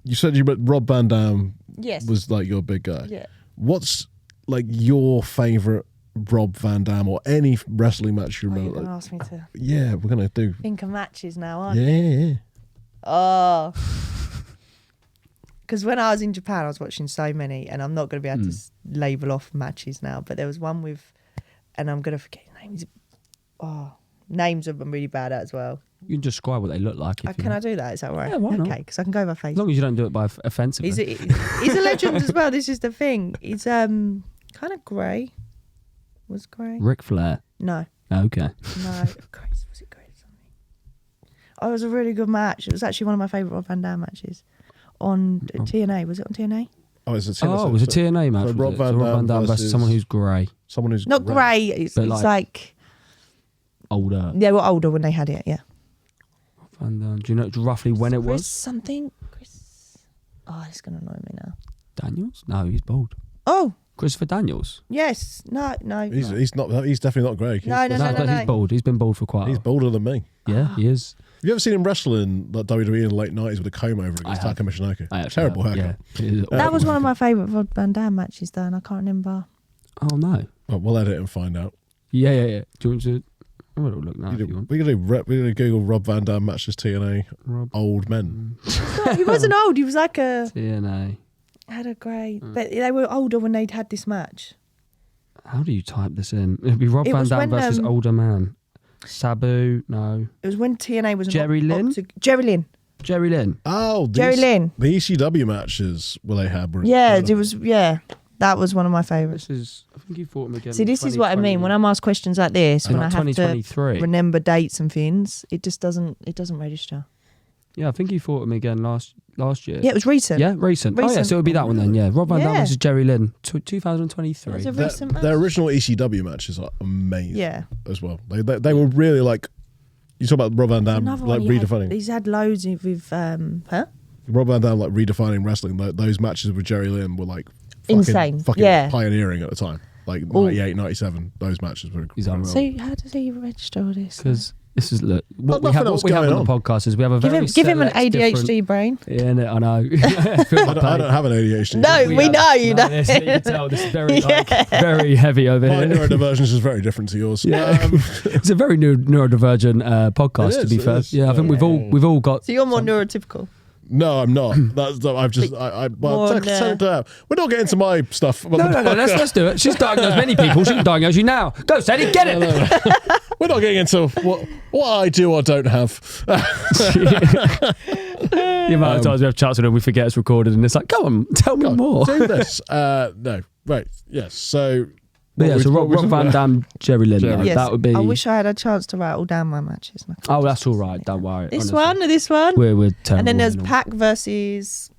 Speaker 3: you said Rob Van Dam
Speaker 4: Yes.
Speaker 3: was like your big guy.
Speaker 4: Yeah.
Speaker 3: What's like your favourite Rob Van Dam or any wrestling match you
Speaker 4: Oh, you're
Speaker 3: remember?
Speaker 4: going to ask me to
Speaker 3: Yeah, we're gonna do.
Speaker 4: think of matches now, aren't you?
Speaker 3: Yeah.
Speaker 4: Oh. Because when I was in Japan, I was watching so many, and I'm not going to be able to label off matches now, but there was one with, and I'm going to forget names. Oh, names I'm really bad at as well.
Speaker 2: You can describe what they look like. If you
Speaker 4: Can I
Speaker 2: want.
Speaker 4: do that? Is that all right?
Speaker 2: Yeah, why not?
Speaker 4: Okay, because I can go by face.
Speaker 2: As long as you don't do it by offensive.
Speaker 4: He's a legend as well. This is the thing. He's kind of grey. Was grey?
Speaker 2: Ric Flair.
Speaker 4: No.
Speaker 2: Okay.
Speaker 4: No. Christ, was it grey or something? Oh, it was a really good match. It was actually one of my favourite Rob Van Dam matches on TNA. Was it on TNA?
Speaker 3: Oh, is it?
Speaker 2: Oh, it was a TNA match.
Speaker 3: So
Speaker 2: was
Speaker 3: Rob
Speaker 2: it?
Speaker 3: Van
Speaker 2: So Rob Van
Speaker 3: Dam
Speaker 2: Dam versus someone who's grey.
Speaker 3: Someone who's
Speaker 4: Not grey. It's
Speaker 2: But
Speaker 4: like
Speaker 2: older.
Speaker 4: they were older when they had it. Yeah.
Speaker 2: Van Dam. Do you know roughly when it
Speaker 4: Chris
Speaker 2: was?
Speaker 4: something. Chris. Oh, it's gonna annoy me now.
Speaker 2: Daniels? No, he's bald.
Speaker 4: Oh
Speaker 2: Christopher Daniels.
Speaker 4: yes. No.
Speaker 3: He's not. He's definitely not Greg.
Speaker 4: No.
Speaker 2: He's bald. He's been bald for quite.
Speaker 3: He's bolder than me.
Speaker 2: Yeah, he is.
Speaker 3: Have you ever seen him wrestle in like WWE in the late 90s with a comb over against
Speaker 2: I have.
Speaker 3: Taka Michinoku?
Speaker 2: I actually
Speaker 3: Terrible
Speaker 2: have,
Speaker 3: haircut.
Speaker 2: Yeah.
Speaker 4: That was one of my favourite Rob Van Dam matches, though, and I can't remember.
Speaker 2: Oh no.
Speaker 3: Oh, we'll edit and find out.
Speaker 2: Yeah. Do you want to? I'm gonna look now if you want.
Speaker 3: We're gonna Google Rob Van Dam matches TNA
Speaker 2: Rob.
Speaker 3: old men.
Speaker 4: No, he wasn't old. He was like
Speaker 2: TNA.
Speaker 4: had a grey, but they were older when they'd had this match.
Speaker 2: How do you type this in? It'd be Rob
Speaker 4: It
Speaker 2: Van
Speaker 4: was
Speaker 2: Dam
Speaker 4: when,
Speaker 2: versus older man. Sabu, no.
Speaker 4: It was when TNA was
Speaker 2: Jerry Lynn?
Speaker 4: Jerry Lynn.
Speaker 2: Jerry Lynn.
Speaker 3: Oh,
Speaker 4: Jerry Lynn.
Speaker 3: The ECW matches they had were
Speaker 4: Yeah,
Speaker 3: incredible.
Speaker 4: it was. Yeah, that was one of my favourites.
Speaker 2: This is. I think he fought him again.
Speaker 4: See, this is what I mean when I'm asked questions like this. When I have to
Speaker 2: 2023.
Speaker 4: remember dates and things, it just doesn't. It doesn't register.
Speaker 2: Yeah, I think he fought him again last year.
Speaker 4: Yeah, it was recent.
Speaker 2: Yeah, recent. Oh yeah,
Speaker 4: Recent.
Speaker 2: so it would be that one then. Yeah, Rob Van Dam
Speaker 4: Yeah.
Speaker 2: versus Jerry Lynn,
Speaker 4: It was
Speaker 2: 2023.
Speaker 4: a recent match.
Speaker 3: Their original ECW matches are amazing.
Speaker 4: Yeah.
Speaker 3: as well. They were really like. You talk about Rob Van Dam
Speaker 4: Another
Speaker 3: like
Speaker 4: one he had-
Speaker 3: redefining.
Speaker 4: He's had loads with huh?
Speaker 3: Rob Van Dam like redefining wrestling. Those matches with Jerry Lynn were like
Speaker 4: Insane.
Speaker 3: fucking
Speaker 4: Yeah.
Speaker 3: pioneering at the time. Like
Speaker 4: Ooh.
Speaker 3: 98, 97, those matches were
Speaker 2: He's
Speaker 3: incredible.
Speaker 2: unreal.
Speaker 4: So how does he register all this?
Speaker 2: Because this is look what we
Speaker 3: nothing
Speaker 2: have.
Speaker 3: else
Speaker 2: What we have
Speaker 3: going
Speaker 2: on the
Speaker 3: on.
Speaker 2: podcast is we have a
Speaker 4: Give
Speaker 2: very
Speaker 4: him an
Speaker 2: select
Speaker 4: ADHD brain.
Speaker 2: different- Yeah, I know.
Speaker 3: I don't have an ADHD.
Speaker 4: No, we know you know.
Speaker 2: This, you can tell this is very very heavy over
Speaker 3: My
Speaker 2: here.
Speaker 3: neurodivergence is very different to yours.
Speaker 2: Yeah. It's a very neurodivergent podcast.
Speaker 3: It
Speaker 2: To be
Speaker 3: is,
Speaker 2: fair,
Speaker 3: it is.
Speaker 2: yeah, I think we've all got.
Speaker 4: So you're more neurotypical.
Speaker 3: No, I'm not. I've just.
Speaker 4: More
Speaker 3: We're not getting into my stuff.
Speaker 2: No. Let's do it. She's diagnosed many people. She can diagnose you now. Go, Sadie, get it.
Speaker 3: We're not getting into what I do or don't have.
Speaker 2: The amount of times we have chats with her, we forget it's recorded, and it's like, go on, tell me more.
Speaker 3: Do this. No. Right. Yes. So.
Speaker 2: But yeah,
Speaker 3: what
Speaker 2: so
Speaker 3: we-
Speaker 2: Rob
Speaker 3: what we-
Speaker 2: Van Dam, Jerry Lynn.
Speaker 3: Jerry.
Speaker 2: though,
Speaker 4: Yes.
Speaker 2: That would be.
Speaker 4: I wish I had a chance to write all down my matches. and I can't
Speaker 2: Oh,
Speaker 4: just-
Speaker 2: that's all right. Don't worry.
Speaker 4: This
Speaker 2: honestly.
Speaker 4: one or this one?
Speaker 2: We're terrible.
Speaker 4: And then there's
Speaker 2: you know.
Speaker 4: Pac versus.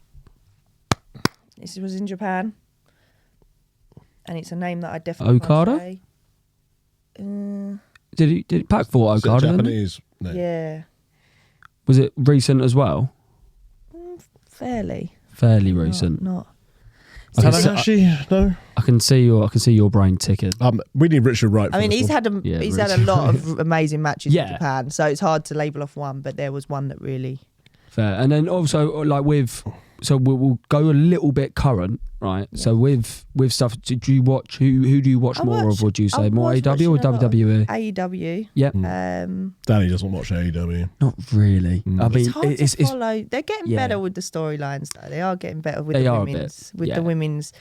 Speaker 4: This was in Japan, and it's a name that I definitely
Speaker 2: Okada?
Speaker 4: can't say.
Speaker 2: Did Pac fought
Speaker 3: Is it
Speaker 2: Okada? didn't he?
Speaker 3: Japanese. No.
Speaker 4: Yeah,
Speaker 2: Was it recent as well?
Speaker 4: fairly
Speaker 2: Fairly recent.
Speaker 4: Not.
Speaker 2: I can,
Speaker 3: Tanahashi? No.
Speaker 2: I can see your brain ticking.
Speaker 3: We need Richard Wright. For
Speaker 4: I mean,
Speaker 3: this
Speaker 4: he's
Speaker 3: one.
Speaker 4: had a
Speaker 2: Yeah,
Speaker 4: he's had a
Speaker 2: Richard
Speaker 4: lot of amazing matches
Speaker 2: Yeah.
Speaker 4: in Japan, so it's hard to label off one. But there was one that really.
Speaker 2: Fair. And then also like with so we'll go a little bit current, right? Yeah. So with stuff, do you watch who do you watch more of? Would you say more AEW or WWE?
Speaker 4: AEW.
Speaker 2: Yeah.
Speaker 3: Danny doesn't watch AEW.
Speaker 2: Not really. I mean,
Speaker 4: it's hard to follow. They're getting better with the storylines, though. They are getting better with the women's.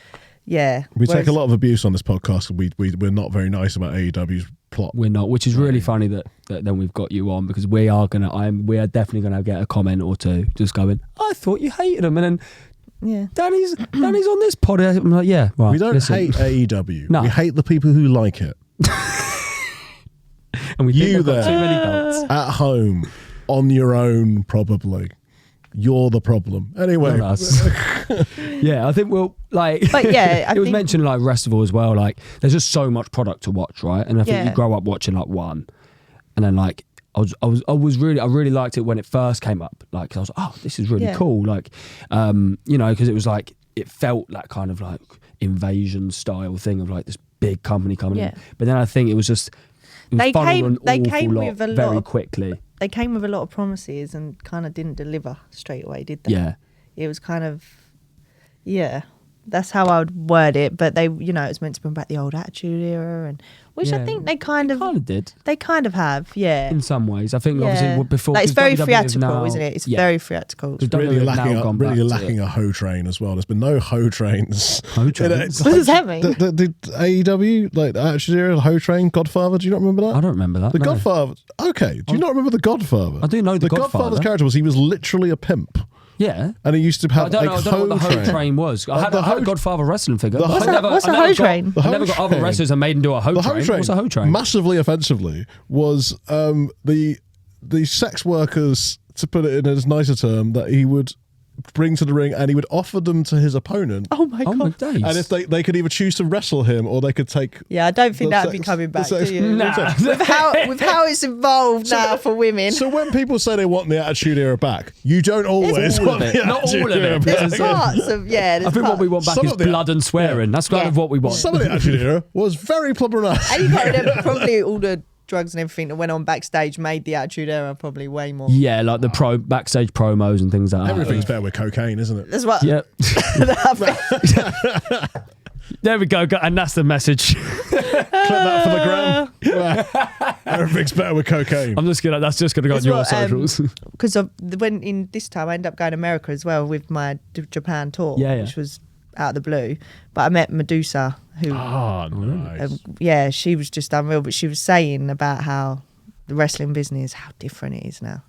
Speaker 4: Yeah.
Speaker 3: We take a lot of abuse on this podcast. We're not very nice about AEW's plot.
Speaker 2: We're not, which is really funny that then we've got you on, because we are definitely gonna get a comment or two just going, I thought you hated them, and then Danny's on this pod. I'm like, yeah, right.
Speaker 3: We don't hate AEW.
Speaker 2: No.
Speaker 3: We hate the people who like it.
Speaker 2: And we
Speaker 3: you
Speaker 2: think we've got
Speaker 3: there
Speaker 2: too many belts.
Speaker 3: at home on your own, probably. You're the problem. Anyway.
Speaker 2: Not us. Yeah, I think we'll like.
Speaker 4: But yeah,
Speaker 2: it was mentioned like Restival as well. Like, there's just so much product to watch, right? And I think you grow up watching like one, and then like I really liked it when it first came up. Like, 'cause I was like, oh, this is really cool. Like, you know, because it was like it felt that kind of like invasion style thing of like this big company coming in. But then I think it was just
Speaker 4: they came with a lot
Speaker 2: very quickly.
Speaker 4: They came with a lot of promises and kind of didn't deliver straight away, did they?
Speaker 2: Yeah.
Speaker 4: It was kind of, that's how I would word it. But they, you know, it was meant to bring back the old Attitude Era, and which I think they kind of
Speaker 2: did.
Speaker 4: They kind of have,
Speaker 2: in some ways. I think obviously before,
Speaker 4: like, it's very theatrical,
Speaker 2: now,
Speaker 4: isn't it? It's very theatrical.
Speaker 3: It's really lacking a hoe train as well. There's been no hoe trains.
Speaker 2: Hoe trains?
Speaker 4: What does that mean?
Speaker 3: The AEW, like the Attitude Era, the hoe train, Godfather. Do you not remember that?
Speaker 2: I don't remember that.
Speaker 3: The Godfather. Okay. Do you not remember the Godfather?
Speaker 2: I do know the Godfather.
Speaker 3: Godfather's character he was literally a pimp.
Speaker 2: Yeah.
Speaker 3: And he used to have
Speaker 2: I don't know what the hoe train was. I had a Godfather wrestling figure.
Speaker 4: What's a hoe train?
Speaker 2: I never got other wrestlers and made him do a hoe train. What's a hoe train?
Speaker 3: Massively offensively was the sex workers, to put it in a nicer term, that he would bring to the ring, and he would offer them to his opponent.
Speaker 4: Oh my god!
Speaker 2: My days.
Speaker 3: And if they could either choose to wrestle him or they could take.
Speaker 4: Yeah, I don't think that would be coming back. Do you? Nah. with how it's evolved now for women.
Speaker 3: So when people say they want the Attitude Era back, you don't always want the Attitude Era back.
Speaker 4: There's parts of
Speaker 2: I think what we want back is blood and swearing. That's kind of what we want.
Speaker 3: Some of the Attitude Era was very problematic.
Speaker 4: And you got to remember, probably all the drugs and everything that went on backstage made the Attitude Era probably way more.
Speaker 2: Yeah, like the backstage promos and things like that.
Speaker 3: Everything's better with cocaine, isn't it?
Speaker 4: That's what.
Speaker 2: Yep. There we go, and that's the message.
Speaker 3: Clip that for the gram. Everything's better with cocaine.
Speaker 2: That's just gonna go on your socials.
Speaker 4: Because when in this time I ended up going to America as well with my Japan tour, which was out of the blue. But I met Medusa, who
Speaker 3: nice.
Speaker 4: She was just unreal. But she was saying about how the wrestling business, how different it is now.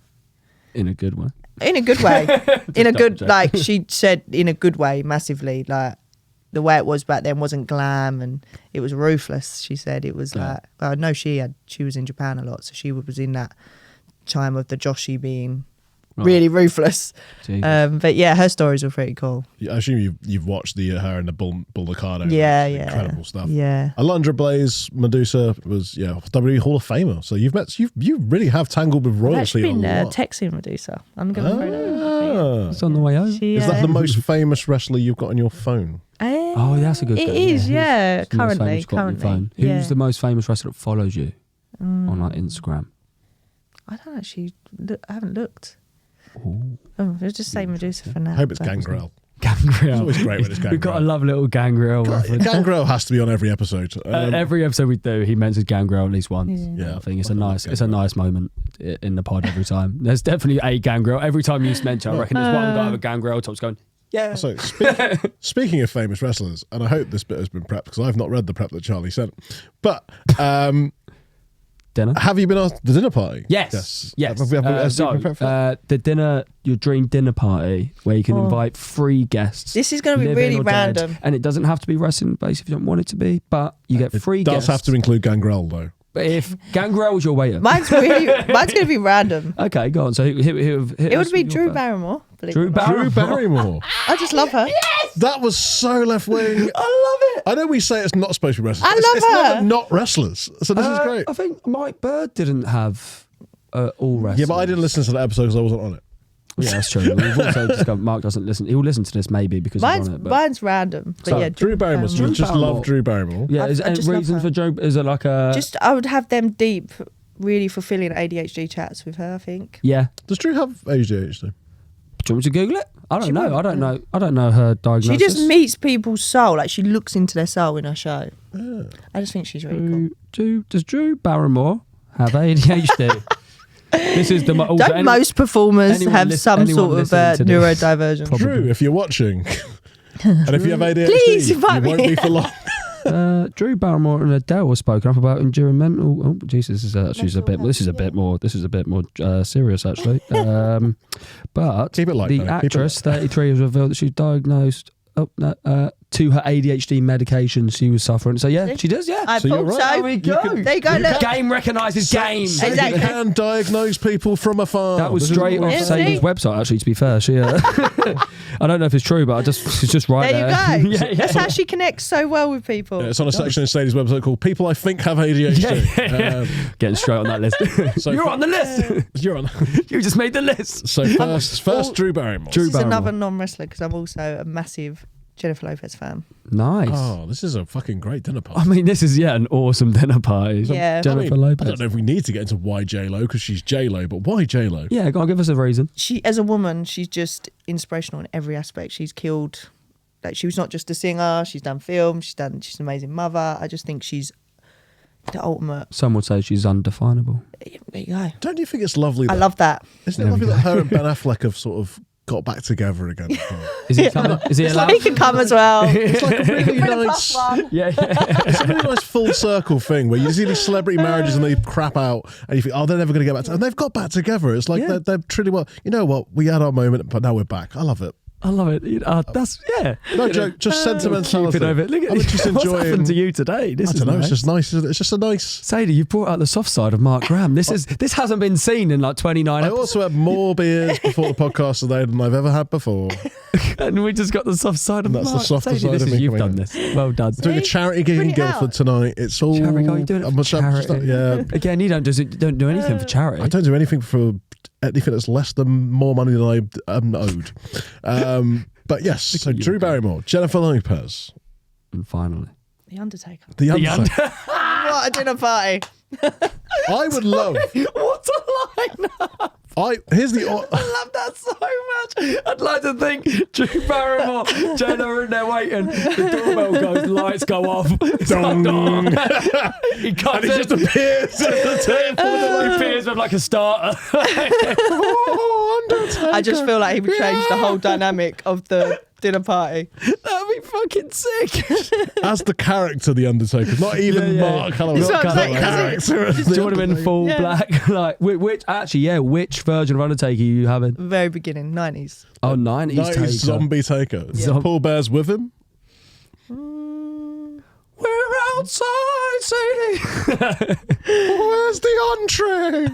Speaker 2: In a good way.
Speaker 4: In a good way. In a good, like she said, in a good way, massively. Like the way it was back then wasn't glam, and it was ruthless. She said it was like. Well, I know she was in Japan a lot, so she was in that time of the Joshi being really ruthless. But yeah, her stories were pretty cool.
Speaker 3: I assume you've watched her and the Bull Nakano. Incredible stuff.
Speaker 4: Yeah.
Speaker 3: Alundra Blaze, Medusa was WWE Hall of Famer. So you really have tangled with royalty. I've actually
Speaker 4: been texting Medusa. I'm going to throw that.
Speaker 2: It's on the way over.
Speaker 3: Is that the most famous wrestler you've got on your phone?
Speaker 2: Oh, that's a good thing.
Speaker 4: It is, currently.
Speaker 2: Who's the most famous wrestler that follows you on like Instagram?
Speaker 4: I don't actually. I haven't looked. Let's just say Medusa for now.
Speaker 3: I hope it's Gangrel.
Speaker 2: Gangrel.
Speaker 3: It's always great when it's Gangrel.
Speaker 2: We've got a lovely little Gangrel.
Speaker 3: Gangrel has to be on every episode.
Speaker 2: Every episode we do, he mentions Gangrel at least once. Yeah, I think it's a nice moment in the pod every time. There's definitely a Gangrel. Every time you mention, I reckon there's one guy with a Gangrel. Tom's going, yeah.
Speaker 3: So speaking of famous wrestlers, and I hope this bit has been prepped because I've not read the prep that Charlie sent, but
Speaker 2: dinner.
Speaker 3: Have you been asked the dinner party?
Speaker 2: Yes.
Speaker 3: The
Speaker 2: dinner, your dream dinner party, where you can invite 3 guests.
Speaker 4: This is going to be really random,
Speaker 2: and it doesn't have to be wrestling based if you don't want it to be. But you get 3 guests.
Speaker 3: It does have to include Gangrel though.
Speaker 2: But if Gangrel was your waiter,
Speaker 4: mine's going to be random.
Speaker 2: Okay, go on. So
Speaker 4: it would be Drew Barrymore.
Speaker 3: Drew Barrymore.
Speaker 4: I just love her.
Speaker 3: Yes! That was so left wing.
Speaker 4: I love it.
Speaker 3: I know we say it's not supposed to be wrestlers.
Speaker 4: It's
Speaker 3: never not wrestlers. So this is great.
Speaker 2: I think Mike Bird didn't have all wrestlers.
Speaker 3: Yeah, but I didn't listen to that episode because I wasn't on it.
Speaker 2: Yeah, that's true. We've also discovered Mark doesn't listen. He'll listen to this maybe because he's on it. But.
Speaker 4: Mine's random. But
Speaker 3: so, Drew Barrymore. Just love Drew Barrymore.
Speaker 2: Yeah, reasons for Drew? Is it like a...
Speaker 4: I would have them deep, really fulfilling ADHD chats with her, I think.
Speaker 2: Yeah.
Speaker 3: Does Drew have ADHD?
Speaker 2: Do you want me to Google it? I don't know. I don't know her diagnosis.
Speaker 4: She just meets people's soul. Like, she looks into their soul in her show.
Speaker 3: Yeah.
Speaker 4: I just think she's really cool.
Speaker 2: Does Drew Barrymore have ADHD? This is the
Speaker 4: Don't most performers have some sort of neurodivergent?
Speaker 3: Drew, if you're watching, and if you have ADHD,
Speaker 4: please
Speaker 3: you won't be for long.
Speaker 2: Drew Barrymore and Adele were spoken up about enduring mental. Oh, Jesus, this is actually a bit. This is a bit more. This is a bit more serious, actually. But
Speaker 3: Keep it light,
Speaker 2: the
Speaker 3: though.
Speaker 2: actress, 33, has revealed that she's diagnosed to her ADHD medication she was suffering. So yeah, she does. Yeah,
Speaker 4: I
Speaker 3: So you're
Speaker 4: thought
Speaker 3: right.
Speaker 4: so.
Speaker 2: There we go.
Speaker 4: There you go. Look.
Speaker 2: Game recognises game.
Speaker 3: So
Speaker 4: Exactly.
Speaker 3: you can diagnose people from afar.
Speaker 2: That was
Speaker 3: This is
Speaker 2: straight
Speaker 3: what
Speaker 2: off
Speaker 3: we're
Speaker 4: Yeah,
Speaker 3: saying.
Speaker 2: Sadie's website. Actually, to be fair, she. I don't know if it's true, but it's just right
Speaker 4: There
Speaker 2: there.
Speaker 4: you go.
Speaker 2: yeah.
Speaker 4: That's how she connects so well with people.
Speaker 3: Yeah, it's on a section in Sadie's website called "People I Think Have ADHD."
Speaker 2: Getting straight on that list.
Speaker 3: So
Speaker 2: You're on the list.
Speaker 3: You're on.
Speaker 2: You just made the list.
Speaker 3: So first, Drew Barrymore.
Speaker 2: Drew
Speaker 4: This is
Speaker 2: Barrymore.
Speaker 4: another non-wrestler because I'm also a massive Jennifer Lopez fan.
Speaker 2: Nice.
Speaker 3: Oh, this is a fucking great dinner party.
Speaker 2: I mean, this is an awesome dinner party.
Speaker 4: Yeah.
Speaker 2: Jennifer
Speaker 3: I
Speaker 2: Lopez.
Speaker 3: don't know if we need to get into why J-Lo, because she's J-Lo, but why J-Lo?
Speaker 2: Yeah, go on, give us a reason.
Speaker 4: She, as a woman, she's just inspirational in every aspect. She's killed. Like, she was not just a singer. She's done film. She's an amazing mother. I just think she's the ultimate.
Speaker 2: Some would say she's undefinable.
Speaker 4: There you go.
Speaker 3: Don't you think it's lovely?
Speaker 4: I love that.
Speaker 3: Isn't it lovely that her and Ben Affleck have sort of got back together again?
Speaker 2: Is he coming? Is he allowed?
Speaker 4: He can come as well.
Speaker 3: It's like a really nice,
Speaker 2: Yeah.
Speaker 3: it's a really nice full circle thing where you see these celebrity marriages and they crap out, and you think, oh, they're never going to get back. And they've got back together. It's like they're truly well. You know what? We had our moment, but now we're back. I love it.
Speaker 2: I love it. That's
Speaker 3: No joke, just sentimentality.
Speaker 2: Keep it over. Look at
Speaker 3: I'm just
Speaker 2: what's
Speaker 3: enjoying.
Speaker 2: happened to you today. This
Speaker 3: I don't know.
Speaker 2: nice.
Speaker 3: It's just nice. Isn't it? It's just a nice.
Speaker 2: Sadie, you brought out the soft side of Mark Graham. This hasn't been seen in like 29
Speaker 3: I
Speaker 2: episodes.
Speaker 3: also had more beers before the podcast today than I've ever had before.
Speaker 2: And we just got the soft side of
Speaker 3: And that's the
Speaker 2: Mark.
Speaker 3: softer
Speaker 2: Sadie,
Speaker 3: side
Speaker 2: this
Speaker 3: of
Speaker 2: is,
Speaker 3: me
Speaker 2: you've
Speaker 3: coming
Speaker 2: done
Speaker 3: in.
Speaker 2: this. Well done.
Speaker 3: Doing a charity gig
Speaker 4: Bring
Speaker 3: in
Speaker 4: it
Speaker 3: Guildford
Speaker 4: out.
Speaker 3: tonight. It's all.
Speaker 2: Charity, you're doing it for charity.
Speaker 3: Yeah.
Speaker 2: Again, you don't do anything for charity.
Speaker 3: I don't do anything for anything that's less than more money than I'm owed. But yes, so Drew Barrymore, Jennifer Lopez,
Speaker 2: And finally,
Speaker 4: The Undertaker.
Speaker 3: The Undertaker.
Speaker 4: What a dinner party.
Speaker 3: I would love.
Speaker 2: what a line!
Speaker 3: Here's the.
Speaker 2: I love that so much. I'd like to think Drew Barrymore, Jenna are in there waiting. The doorbell goes, lights go off.
Speaker 3: Dong.
Speaker 2: He comes
Speaker 3: And he just appears at the table.
Speaker 2: He appears with like a starter.
Speaker 3: Oh, Undertaker.
Speaker 4: I just feel like he would change the whole dynamic of the dinner party.
Speaker 2: That'd be fucking sick.
Speaker 3: As the character, The Undertaker, not even
Speaker 2: Yeah, yeah.
Speaker 3: Mark Calloway.
Speaker 4: That's what I'm saying,
Speaker 3: Character.
Speaker 2: Do you want him in full
Speaker 4: Yeah.
Speaker 2: black? Like which version of Undertaker are you having?
Speaker 4: Very beginning, 90s.
Speaker 2: Oh, 90s
Speaker 3: No,
Speaker 2: Taker.
Speaker 3: he's Zombie Taker.
Speaker 2: Yeah.
Speaker 3: Paul Bear's with him.
Speaker 2: We're outside, Sadie.
Speaker 3: Where's the entree?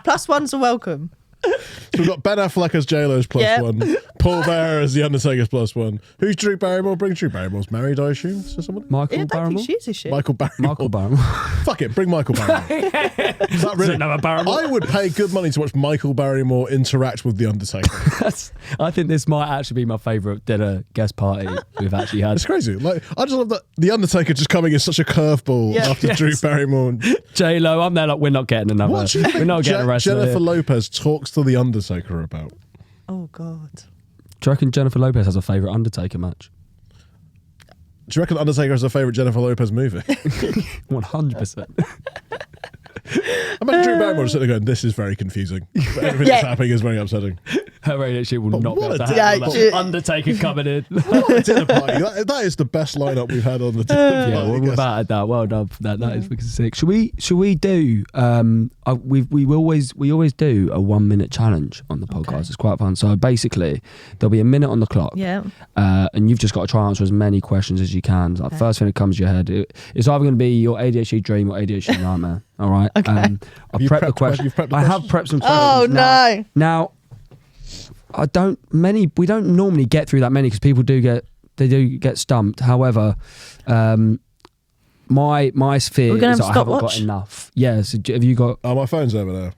Speaker 4: Plus ones are welcome.
Speaker 3: So we've got Ben Affleck as J-Lo's +1. Paul Bear as The Undertaker's +1. Who's Drew Barrymore? Bring Drew Barrymore's married, I assume, to someone?
Speaker 2: Michael
Speaker 4: I don't
Speaker 2: Barrymore?
Speaker 4: think she is she?
Speaker 3: Michael Barrymore.
Speaker 2: Michael Barrymore.
Speaker 3: Fuck it, bring Michael Barrymore. Is that really?
Speaker 2: Noah Barrymore.
Speaker 3: I would pay good money to watch Michael Barrymore interact with The Undertaker.
Speaker 2: I think this might actually be my favourite dinner guest party we've actually had.
Speaker 3: It's crazy. Like, I just love that The Undertaker just coming in such a curveball
Speaker 4: Yeah.
Speaker 3: after Drew Barrymore. And
Speaker 2: J-Lo, I'm there like, we're not getting another.
Speaker 3: what do you think
Speaker 2: We're not getting a wrestler.
Speaker 3: Jennifer
Speaker 2: here.
Speaker 3: Lopez talks to The Undertaker about?
Speaker 4: Oh, God.
Speaker 2: Do you reckon Jennifer Lopez has a favourite Undertaker match?
Speaker 3: Do you reckon Undertaker is a favourite Jennifer Lopez movie?
Speaker 2: 100%.
Speaker 3: I imagine Drew Barrymore just sitting there going, this is very confusing. Everything that's happening is very upsetting.
Speaker 2: Her relationship will not be
Speaker 3: what
Speaker 2: able
Speaker 3: a
Speaker 2: to
Speaker 3: dinner
Speaker 2: handle
Speaker 4: party.
Speaker 2: that. Undertaker coming in.
Speaker 3: What a dinner party. That is the best lineup we've had on the dinner
Speaker 2: Yeah,
Speaker 3: party.
Speaker 2: well, without a doubt. Well done for that. That is fucking sick. Should we do? We always do a 1 minute challenge on the podcast.
Speaker 4: Okay.
Speaker 2: It's quite fun. So basically, there'll be a minute on the clock.
Speaker 4: Yeah.
Speaker 2: And you've just got to try and answer as many questions as you can. Like, first thing that comes to your head, it's either going to be your ADHD dream or ADHD nightmare. All right.
Speaker 4: Okay.
Speaker 2: I've
Speaker 3: you
Speaker 2: prepped the
Speaker 3: prepped
Speaker 2: question.
Speaker 3: you've prepped the
Speaker 2: I have
Speaker 3: questions?
Speaker 2: prepped some
Speaker 4: Oh,
Speaker 2: questions.
Speaker 4: no.
Speaker 2: Now, we don't normally get through that many because people do get stumped. However, my fear
Speaker 4: We're gonna
Speaker 2: is
Speaker 4: have
Speaker 2: that I haven't got
Speaker 4: stopwatch?
Speaker 2: enough. Yeah, so have you got?
Speaker 3: Oh, my phone's over there.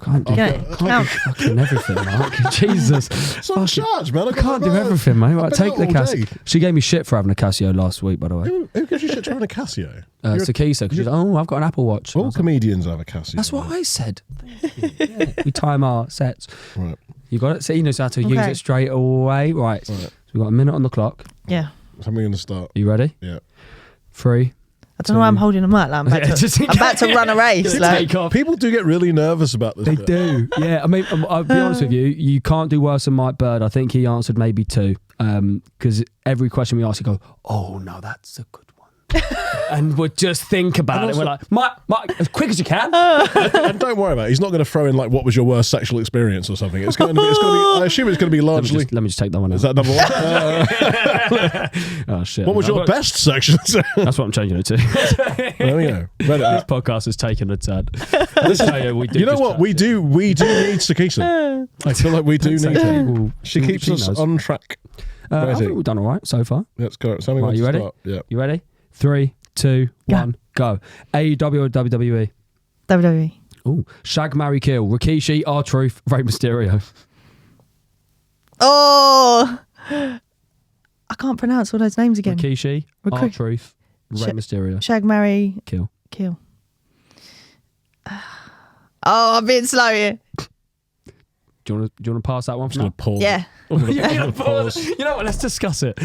Speaker 2: Can't do,
Speaker 4: Okay,
Speaker 2: can't
Speaker 4: count.
Speaker 2: do fucking everything, Mark. Jesus.
Speaker 3: It's on charge, man. I
Speaker 2: Can't do everything, mate. Right,
Speaker 3: I've been
Speaker 2: take
Speaker 3: out
Speaker 2: the
Speaker 3: all
Speaker 2: Casio.
Speaker 3: day.
Speaker 2: She gave me shit for having a Casio last week, by the way.
Speaker 3: Who gives you shit for having a Casio?
Speaker 2: Sikisa, because she's like, oh, I've got an Apple Watch. I
Speaker 3: All
Speaker 2: was like,
Speaker 3: comedians have a Casio.
Speaker 2: that's what I said. Yeah, we time our sets.
Speaker 3: Right.
Speaker 2: You got it? See, you know how to use
Speaker 4: Okay.
Speaker 2: it straight away. Right. So we've got a minute on the clock.
Speaker 4: Yeah.
Speaker 3: So I'm going to start.
Speaker 2: Are you ready?
Speaker 3: Yeah.
Speaker 2: 3.
Speaker 4: I don't know why I'm holding a mic. Like I'm about,
Speaker 2: Yeah,
Speaker 4: I'm about to run a race. Like,
Speaker 2: Take off.
Speaker 3: People do get really nervous about this.
Speaker 2: They
Speaker 3: bit.
Speaker 2: do. Yeah. I mean, I'll be honest with you. You can't do worse than Mike Bird. I think he answered maybe 2. Because every question we ask, you go, oh, no, that's a good one. And we'll just think about it. We're like, Mike, as quick as you can.
Speaker 3: And don't worry about it. He's not going to throw in like, what was your worst sexual experience or something. It's going to be. I assume it's going to be largely.
Speaker 2: Let me just take that one out.
Speaker 3: Is that number 1?
Speaker 2: Oh, shit.
Speaker 3: What was your best section?
Speaker 2: That's what I'm changing it to.
Speaker 3: There we go.
Speaker 2: This podcast has taken a turn.
Speaker 3: You know what? We do need Sikisa. I feel like we do need her. She keeps us on track.
Speaker 2: I think we've done all right so far.
Speaker 3: Let's go. Tell me
Speaker 2: Right,
Speaker 3: when
Speaker 2: you
Speaker 3: to
Speaker 2: ready?
Speaker 3: start. Yeah.
Speaker 2: You ready? 3, 2, 1, go. AEW or WWE?
Speaker 4: WWE.
Speaker 2: Oh, Shag, Marry, Kill. Rikishi, R-Truth, Rey Mysterio.
Speaker 4: Oh, I can't pronounce all those names again.
Speaker 2: Rikishi, R-Truth, Rey Mysterio.
Speaker 4: Shag, marry,
Speaker 2: Kill.
Speaker 4: Oh, I'm being slow here.
Speaker 2: Do you want to pass that one for
Speaker 3: I'm
Speaker 2: now?
Speaker 3: just going to pause.
Speaker 4: Yeah.
Speaker 2: You're gonna pause. You know what? Let's discuss it.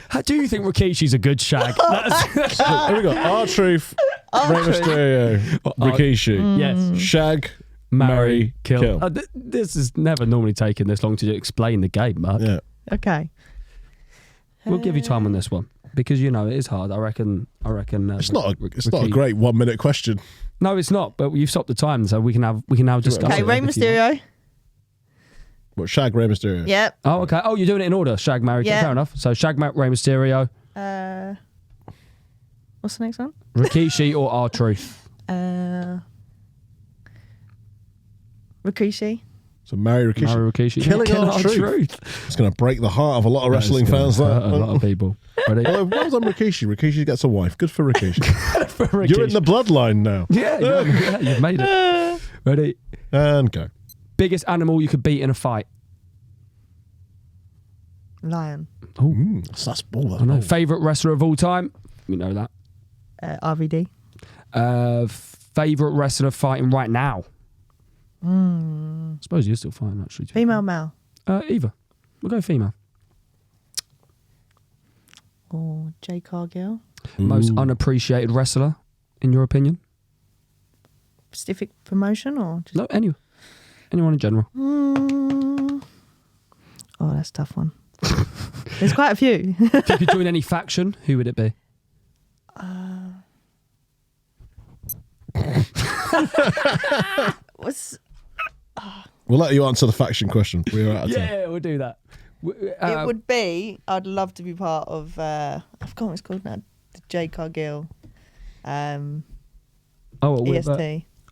Speaker 2: How do you think Rikishi's a good shag?
Speaker 3: Here we go. R-Truth, Rey Mysterio, Rikishi.
Speaker 2: Yes.
Speaker 3: Shag,
Speaker 2: Marry, kill.
Speaker 3: kill.
Speaker 2: This is never normally taken this long to explain the game, Mark.
Speaker 3: Yeah.
Speaker 4: Okay.
Speaker 2: We'll give you time on this one because you know it is hard. I reckon.
Speaker 3: It's not a great 1 minute question.
Speaker 2: No, it's not. But you've stopped the time, so we can now discuss.
Speaker 4: Okay,
Speaker 2: it
Speaker 4: Rey
Speaker 2: if you want.
Speaker 4: Mysterio.
Speaker 3: What, Shag, Rey Mysterio?
Speaker 4: Yep.
Speaker 2: Oh, okay. Oh, you're doing it in order. Shag, Marry, Kill.
Speaker 4: Yeah.
Speaker 2: Fair enough. So Shag, Rey Mysterio,
Speaker 4: What's the next one?
Speaker 2: Rikishi or R-Truth.
Speaker 4: Rikishi.
Speaker 3: So marry Rikishi.
Speaker 2: Marry Rikishi.
Speaker 3: Killing
Speaker 2: Kill
Speaker 3: R-Truth. It's going to break the heart of a lot of wrestling fans.
Speaker 2: A lot of people. Ready?
Speaker 3: Well done, Rikishi. Rikishi gets a wife. Good for Rikishi.
Speaker 2: For Rikishi.
Speaker 3: You're in the bloodline now.
Speaker 2: Yeah, you've made it. Ready?
Speaker 3: And go.
Speaker 2: Biggest animal you could beat in a fight.
Speaker 4: Lion.
Speaker 2: Oh,
Speaker 3: That's ball.
Speaker 2: I know. Favorite wrestler of all time. We know that.
Speaker 4: RVD.
Speaker 2: Favorite wrestler fighting right now. I suppose you're still fighting actually.
Speaker 4: Female, male.
Speaker 2: Either. We'll go female.
Speaker 4: Or Jay Cargill.
Speaker 2: Most unappreciated wrestler, in your opinion?
Speaker 4: Specific promotion or just...
Speaker 2: No, anyone in general.
Speaker 4: Oh, that's a tough one. There's quite a few.
Speaker 2: If you could join any faction, who would it be?
Speaker 3: We'll let you answer the faction question. We're out of time.
Speaker 2: Yeah, we'll do that.
Speaker 4: It would be, I'd love to be part of, I forgot what it's called now, the Jay Cargill EST.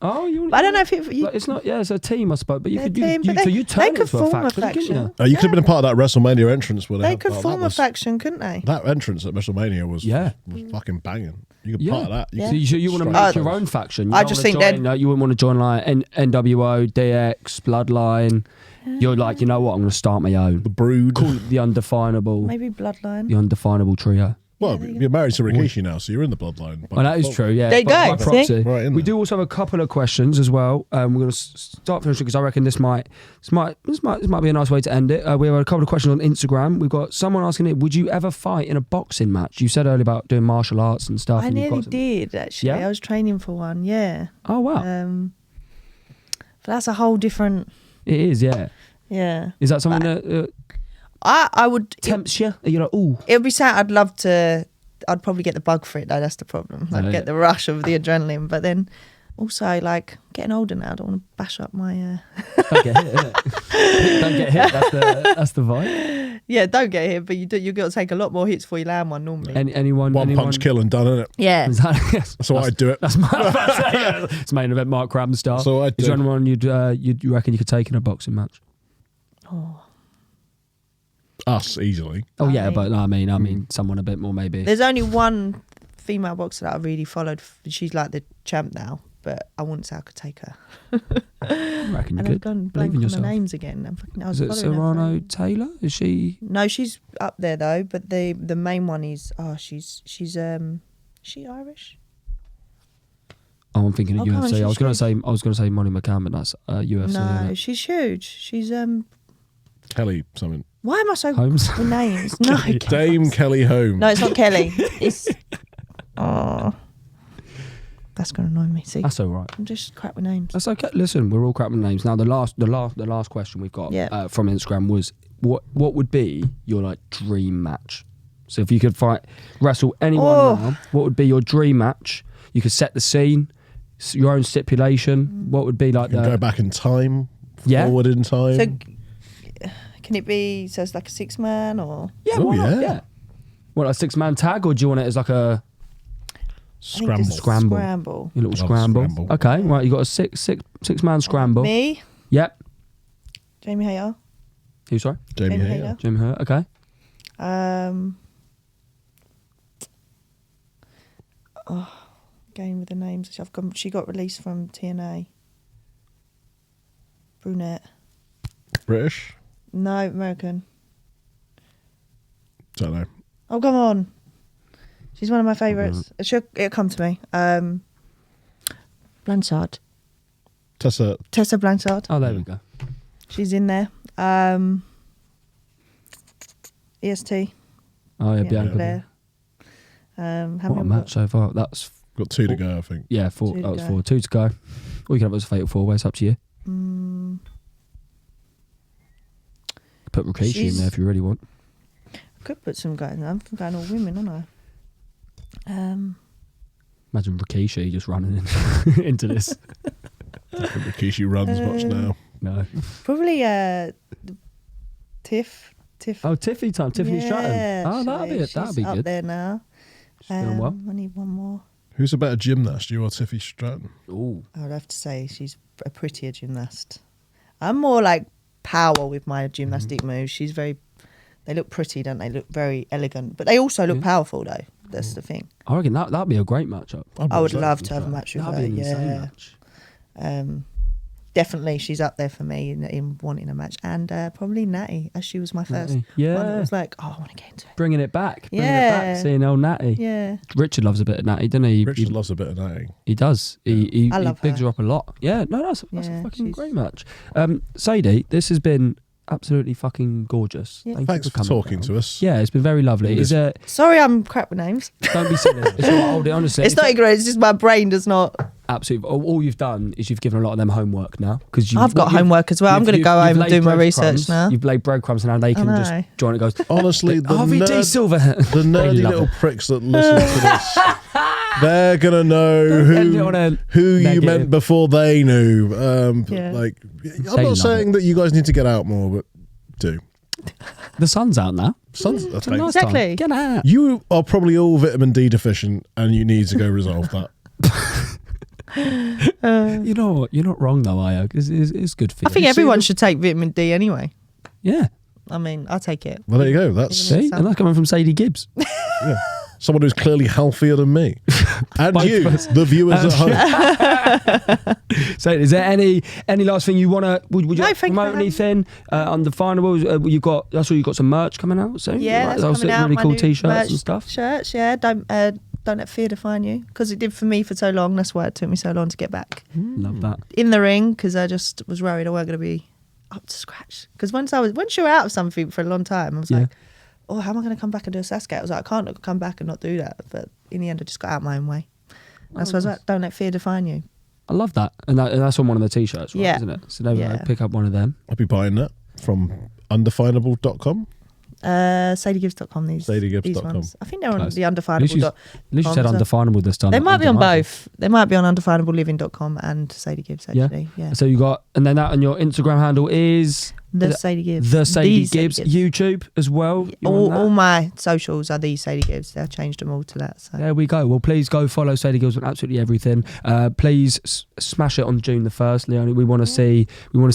Speaker 2: You.
Speaker 4: But I don't know if
Speaker 2: it's not. Yeah, it's a team, I suppose. But you
Speaker 4: They're
Speaker 2: could.
Speaker 4: a team,
Speaker 2: You,
Speaker 4: but
Speaker 2: so you turn
Speaker 4: they
Speaker 2: it
Speaker 4: could
Speaker 2: into a
Speaker 4: form a
Speaker 2: faction, couldn't you?
Speaker 4: faction.
Speaker 3: You could have been part of that WrestleMania entrance where
Speaker 4: They could
Speaker 3: that
Speaker 4: form a
Speaker 3: was-
Speaker 4: faction, couldn't they?
Speaker 3: That entrance at WrestleMania was
Speaker 2: Yeah.
Speaker 3: was fucking banging. You could
Speaker 2: Yeah.
Speaker 3: part of that.
Speaker 4: Yeah.
Speaker 2: So you want to
Speaker 3: Straight
Speaker 2: make your
Speaker 3: those.
Speaker 2: own faction? You
Speaker 4: I
Speaker 2: don't
Speaker 4: just
Speaker 2: wanna
Speaker 4: think
Speaker 2: join, you wouldn't want to join like NWO, DX, Bloodline. You're like, you know what? I'm going to start my own.
Speaker 3: The Brood.
Speaker 2: Call it the Undefinable.
Speaker 4: Maybe Bloodline.
Speaker 2: The Undefinable Trio.
Speaker 3: Well, you're married to Rikishi now, so you're in the bloodline.
Speaker 2: Well, that is true, yeah.
Speaker 4: There you
Speaker 2: By
Speaker 4: go,
Speaker 2: proxy.
Speaker 4: see?
Speaker 3: Right in
Speaker 2: We
Speaker 3: there.
Speaker 2: do also have a couple of questions as well. We're going to start finishing because I reckon this might be a nice way to end it. We have a couple of questions on Instagram. We've got someone asking it: would you ever fight in a boxing match? You said earlier about doing martial arts and stuff.
Speaker 4: I
Speaker 2: and you've
Speaker 4: nearly
Speaker 2: got some-
Speaker 4: did, actually.
Speaker 2: Yeah?
Speaker 4: I was training for one, yeah.
Speaker 2: Oh wow,
Speaker 4: But that's a whole different,
Speaker 2: it is. Yeah,
Speaker 4: yeah.
Speaker 2: is that something that
Speaker 4: I would,
Speaker 2: tempts you? You're like, ooh.
Speaker 4: it would be sad. I'd love to, I'd probably get the bug for it though, that's the problem. I'd
Speaker 2: Yeah.
Speaker 4: get the rush of the adrenaline, but then also like getting older now, I don't want to bash up my...
Speaker 2: Don't get hit. Innit? Don't get hit. That's the vibe.
Speaker 4: Yeah, don't get hit, but you've got to take a lot more hits before you land one normally.
Speaker 2: Anyone?
Speaker 3: One punch kill and done, innit?
Speaker 4: Yeah.
Speaker 2: Is that, yes.
Speaker 3: That's how I'd do it.
Speaker 2: That's my. It's main event Mark Cram style.
Speaker 3: So I'd
Speaker 2: Is
Speaker 3: do.
Speaker 2: there anyone you reckon you could take in a boxing match?
Speaker 3: Us, easily.
Speaker 2: Oh yeah,
Speaker 4: mean-
Speaker 2: but no, I mean someone a bit more maybe.
Speaker 4: There's only one female boxer that I really followed. She's like the champ now, but I wouldn't say I could take her.
Speaker 2: I reckon you
Speaker 4: And I've
Speaker 2: could.
Speaker 4: gone
Speaker 2: Believe
Speaker 4: blank
Speaker 2: in
Speaker 4: on the
Speaker 2: yourself.
Speaker 4: names again. I was
Speaker 2: Is it
Speaker 4: following her
Speaker 2: Serrano
Speaker 4: for-
Speaker 2: Taylor? Is she?
Speaker 4: No, she's up there though. But the main one is she's she Irish?
Speaker 2: Oh, I'm thinking of
Speaker 4: Oh, come on,
Speaker 2: UFC.
Speaker 4: she's
Speaker 2: I was gonna say Molly McCann, but that's UFC.
Speaker 4: No,
Speaker 2: isn't it?
Speaker 4: she's huge. She's
Speaker 3: Kelly something.
Speaker 4: Why am I so
Speaker 2: Holmes.
Speaker 4: with names? No,
Speaker 3: Dame Kelly Holmes.
Speaker 4: no, it's not Kelly. It's oh, that's gonna annoy me. See,
Speaker 2: That's all right.
Speaker 4: I'm just crap with names.
Speaker 2: That's okay. Listen, we're all crap with names. Now, the last question we've got
Speaker 4: Yeah.
Speaker 2: from Instagram was what would be your like dream match? So if you could wrestle anyone now, what would be your dream match? You could set the scene, your own stipulation. What would be like
Speaker 3: You can go back in time, forward in time.
Speaker 4: So, can it be so it's like a 6-man or?
Speaker 2: Yeah,
Speaker 3: Oh,
Speaker 2: why not?
Speaker 3: yeah.
Speaker 2: Yeah. What, a 6-man tag, or do you want it as like a
Speaker 3: Scramble.
Speaker 4: Scramble.
Speaker 2: your little
Speaker 3: Love
Speaker 2: scramble?
Speaker 3: scramble.
Speaker 2: Okay, right. You got a six-man scramble.
Speaker 4: Me,
Speaker 2: Yep.
Speaker 4: Jamie Hayter.
Speaker 2: Who? Sorry,
Speaker 3: Jamie
Speaker 4: Jamie
Speaker 3: Hayter.
Speaker 4: Hayter.
Speaker 2: Jim Hurt. Okay.
Speaker 4: Going with the names. She got released from TNA. Brunette.
Speaker 3: British.
Speaker 4: No, American.
Speaker 3: Don't know.
Speaker 4: Oh, come on. She's one of my favourites. It'll come to me. Blanchard.
Speaker 3: Tessa.
Speaker 4: Blanchard.
Speaker 2: Oh, there we go.
Speaker 4: She's in there. EST.
Speaker 2: Oh yeah,
Speaker 4: Yeah,
Speaker 2: Bianca.
Speaker 4: Blair. How
Speaker 2: What a
Speaker 4: many
Speaker 2: match so far. That's
Speaker 3: Got 2 to go, I think.
Speaker 2: yeah, 4.
Speaker 4: Two
Speaker 2: That
Speaker 4: to
Speaker 2: was
Speaker 4: go.
Speaker 2: 4. 2 to go. Or you can have it as a fatal 4-way. It's up to you. Put Rikishi in there if you really want.
Speaker 4: I could put some guys in. I'm going all women, aren't I?
Speaker 2: Imagine Rikishi just running into this.
Speaker 3: I don't think Rikishi runs much now.
Speaker 4: Uh,
Speaker 2: No.
Speaker 4: Probably Tiff.
Speaker 2: Oh, Tiffany time. Tiffany Stratton. Oh, that'd
Speaker 4: she's
Speaker 2: be
Speaker 4: up
Speaker 2: good.
Speaker 4: there now.
Speaker 2: She's doing well.
Speaker 4: I need one more.
Speaker 3: Who's a better gymnast, you or Tiffy Stratton?
Speaker 2: Ooh.
Speaker 4: I would have to say she's a prettier gymnast. I'm more like power with my gymnastic moves. She's very. They look pretty, don't they? Look very elegant, but they also look powerful, though. That's the thing.
Speaker 2: I reckon that'd be a great matchup.
Speaker 4: I would love to have a match with
Speaker 2: That'd
Speaker 4: her.
Speaker 2: be an insane
Speaker 4: Yeah.
Speaker 2: match.
Speaker 4: Definitely, she's up there for me in wanting a match, and probably Natty, as she was my first
Speaker 2: Natty. Yeah.
Speaker 4: one. I was like, oh, I want to get into it.
Speaker 2: Bringing it back.
Speaker 4: Yeah.
Speaker 2: Seeing old Natty.
Speaker 4: Yeah,
Speaker 2: Richard loves a bit of Natty, doesn't he?
Speaker 3: Richard loves a bit of natty.
Speaker 2: He does. He
Speaker 4: I love
Speaker 2: bigs
Speaker 4: her.
Speaker 2: her up a lot. Yeah, no, that's a
Speaker 4: Yeah,
Speaker 2: fucking
Speaker 4: she's-
Speaker 2: great match. Sadie, this has been absolutely fucking gorgeous.
Speaker 4: Yeah.
Speaker 2: Thank
Speaker 3: Thanks
Speaker 2: you
Speaker 3: for
Speaker 2: coming
Speaker 3: talking
Speaker 2: down.
Speaker 3: to us.
Speaker 2: Yeah, it's been very lovely. Is it?
Speaker 4: sorry, I'm crap with names.
Speaker 2: Don't be silly. It's all right, hold it, honestly.
Speaker 4: It's not ignorant. It's just my brain does not.
Speaker 2: Absolutely. All you've done is you've given a lot of them homework now because
Speaker 4: I've got homework as well. I'm going to go home and do my research now.
Speaker 2: You've laid breadcrumbs, and now they can
Speaker 4: know.
Speaker 2: just join it. Goes
Speaker 3: Honestly, the
Speaker 2: RVD Silverhead.
Speaker 3: the nerdy little pricks that listen to this, they're gonna know
Speaker 2: end it on a
Speaker 3: who you
Speaker 2: negative.
Speaker 3: meant before they knew.
Speaker 4: Yeah.
Speaker 3: Like, I'm
Speaker 2: They
Speaker 3: not
Speaker 2: love
Speaker 3: saying that you guys need to get out more, but do.
Speaker 2: The sun's out now.
Speaker 3: That's
Speaker 2: It's a
Speaker 3: fine.
Speaker 2: nice
Speaker 4: Exactly.
Speaker 2: time. Get out.
Speaker 3: You are probably all vitamin D deficient, and you need to go resolve that.
Speaker 2: You know what? You're not wrong though, are you? It's good for you.
Speaker 4: I think everyone should take vitamin D anyway.
Speaker 2: Yeah.
Speaker 4: I mean, I'll take it.
Speaker 3: Well, there you go. That's
Speaker 2: See, and that's coming from Sadie Gibbs.
Speaker 3: yeah. Someone who's clearly healthier than me, and
Speaker 2: Both
Speaker 3: you,
Speaker 2: of us.
Speaker 3: the viewers at home.
Speaker 2: So, is there any last thing you want to? Would you
Speaker 4: No,
Speaker 2: like to
Speaker 4: thank you for
Speaker 2: promote
Speaker 4: having
Speaker 2: anything on the final? You've got. That's all. You've got some merch coming out soon.
Speaker 4: Yeah,
Speaker 2: Right,
Speaker 4: that's coming out.
Speaker 2: Really
Speaker 4: my
Speaker 2: cool
Speaker 4: new
Speaker 2: t-shirts
Speaker 4: merch
Speaker 2: and stuff.
Speaker 4: Shirts, yeah. Don't let fear define you, because it did for me for so long. That's why it took me so long to get back
Speaker 2: Love that.
Speaker 4: in the ring, because I just was worried I weren't going to be up to scratch. Because once you're out of something for a long time, I was
Speaker 2: Yeah.
Speaker 4: like, oh, how am I going to come back and do a Sasuke? I was like, I can't come back and not do that. But in the end, I just got out my own way. That's why I was like, don't let fear define you.
Speaker 2: I love that, and that's on one of the t-shirts, right?
Speaker 4: Yeah.
Speaker 2: Isn't it? So there we go.
Speaker 4: Yeah.
Speaker 2: Pick up one of them.
Speaker 3: I'll be buying that from undefinable.com.
Speaker 4: SadieGibbs.com. These
Speaker 3: SadieGibbs.com.
Speaker 4: ones. I think they're on
Speaker 2: Close.
Speaker 4: the
Speaker 2: At
Speaker 4: Undefinable.
Speaker 2: least you said
Speaker 4: so-
Speaker 2: undefinable this time.
Speaker 4: They might be on
Speaker 2: Undeniable.
Speaker 4: both. They might be on undefinabeleliving.com and Sadie Gibbs, actually. Yeah.
Speaker 2: So you got, and then that on your Instagram handle is
Speaker 4: The Sadie Gibbs.
Speaker 2: the Sadie
Speaker 4: These
Speaker 2: Gibbs. YouTube as well. You're on that?
Speaker 4: All my socials are the Sadie Gibbs. They've changed them all to that. So.
Speaker 2: There we go. Well, please go follow Sadie Gibbs on absolutely everything. Please smash it on June the 1st, Leonie. We want to see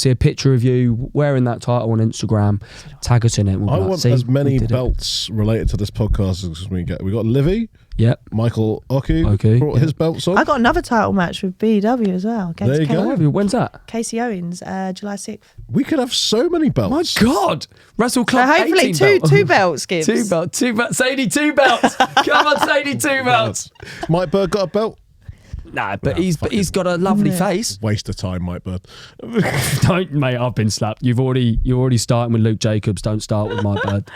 Speaker 2: a picture of you wearing that title on Instagram. Tag us in it. We'll
Speaker 3: I
Speaker 2: be like,
Speaker 3: want
Speaker 2: "See,
Speaker 3: as many
Speaker 2: we did it."
Speaker 3: belts related to this podcast as we get. We got Livy,
Speaker 2: Yep.
Speaker 3: Michael Oku
Speaker 2: Okay,
Speaker 3: brought
Speaker 2: yeah.
Speaker 3: his belts on.
Speaker 4: I got another title match with BW as well.
Speaker 3: There you go.
Speaker 2: When's that?
Speaker 4: Casey Owens, July 6th.
Speaker 3: We could have so many belts.
Speaker 2: My God, WrestleClub.
Speaker 4: So hopefully
Speaker 2: 18 belt.
Speaker 4: two belts, Gibbs.
Speaker 2: Two belts. Sadie, 2 belts. Come on, Sadie, 2 belts.
Speaker 3: Mike Berg got a belt.
Speaker 2: Nah, but he's got a lovely face.
Speaker 3: Waste of time, Mike Bird.
Speaker 2: Don't, mate. I've been slapped. You're already starting with Luke Jacobs. Don't start with Mike Bird.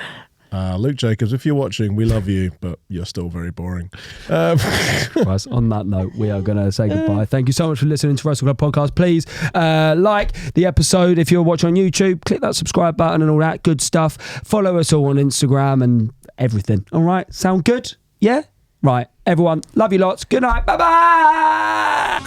Speaker 3: Luke Jacobs, if you're watching, we love you, but you're still very boring.
Speaker 2: Right, on that note, we are going to say goodbye. Thank you so much for listening to WrestleClub Podcast. Please like the episode. If you're watching on YouTube, click that subscribe button and all that good stuff. Follow us all on Instagram and everything. All right? Sound good? Yeah? Right. Everyone, love you lots. Good night. Bye-bye.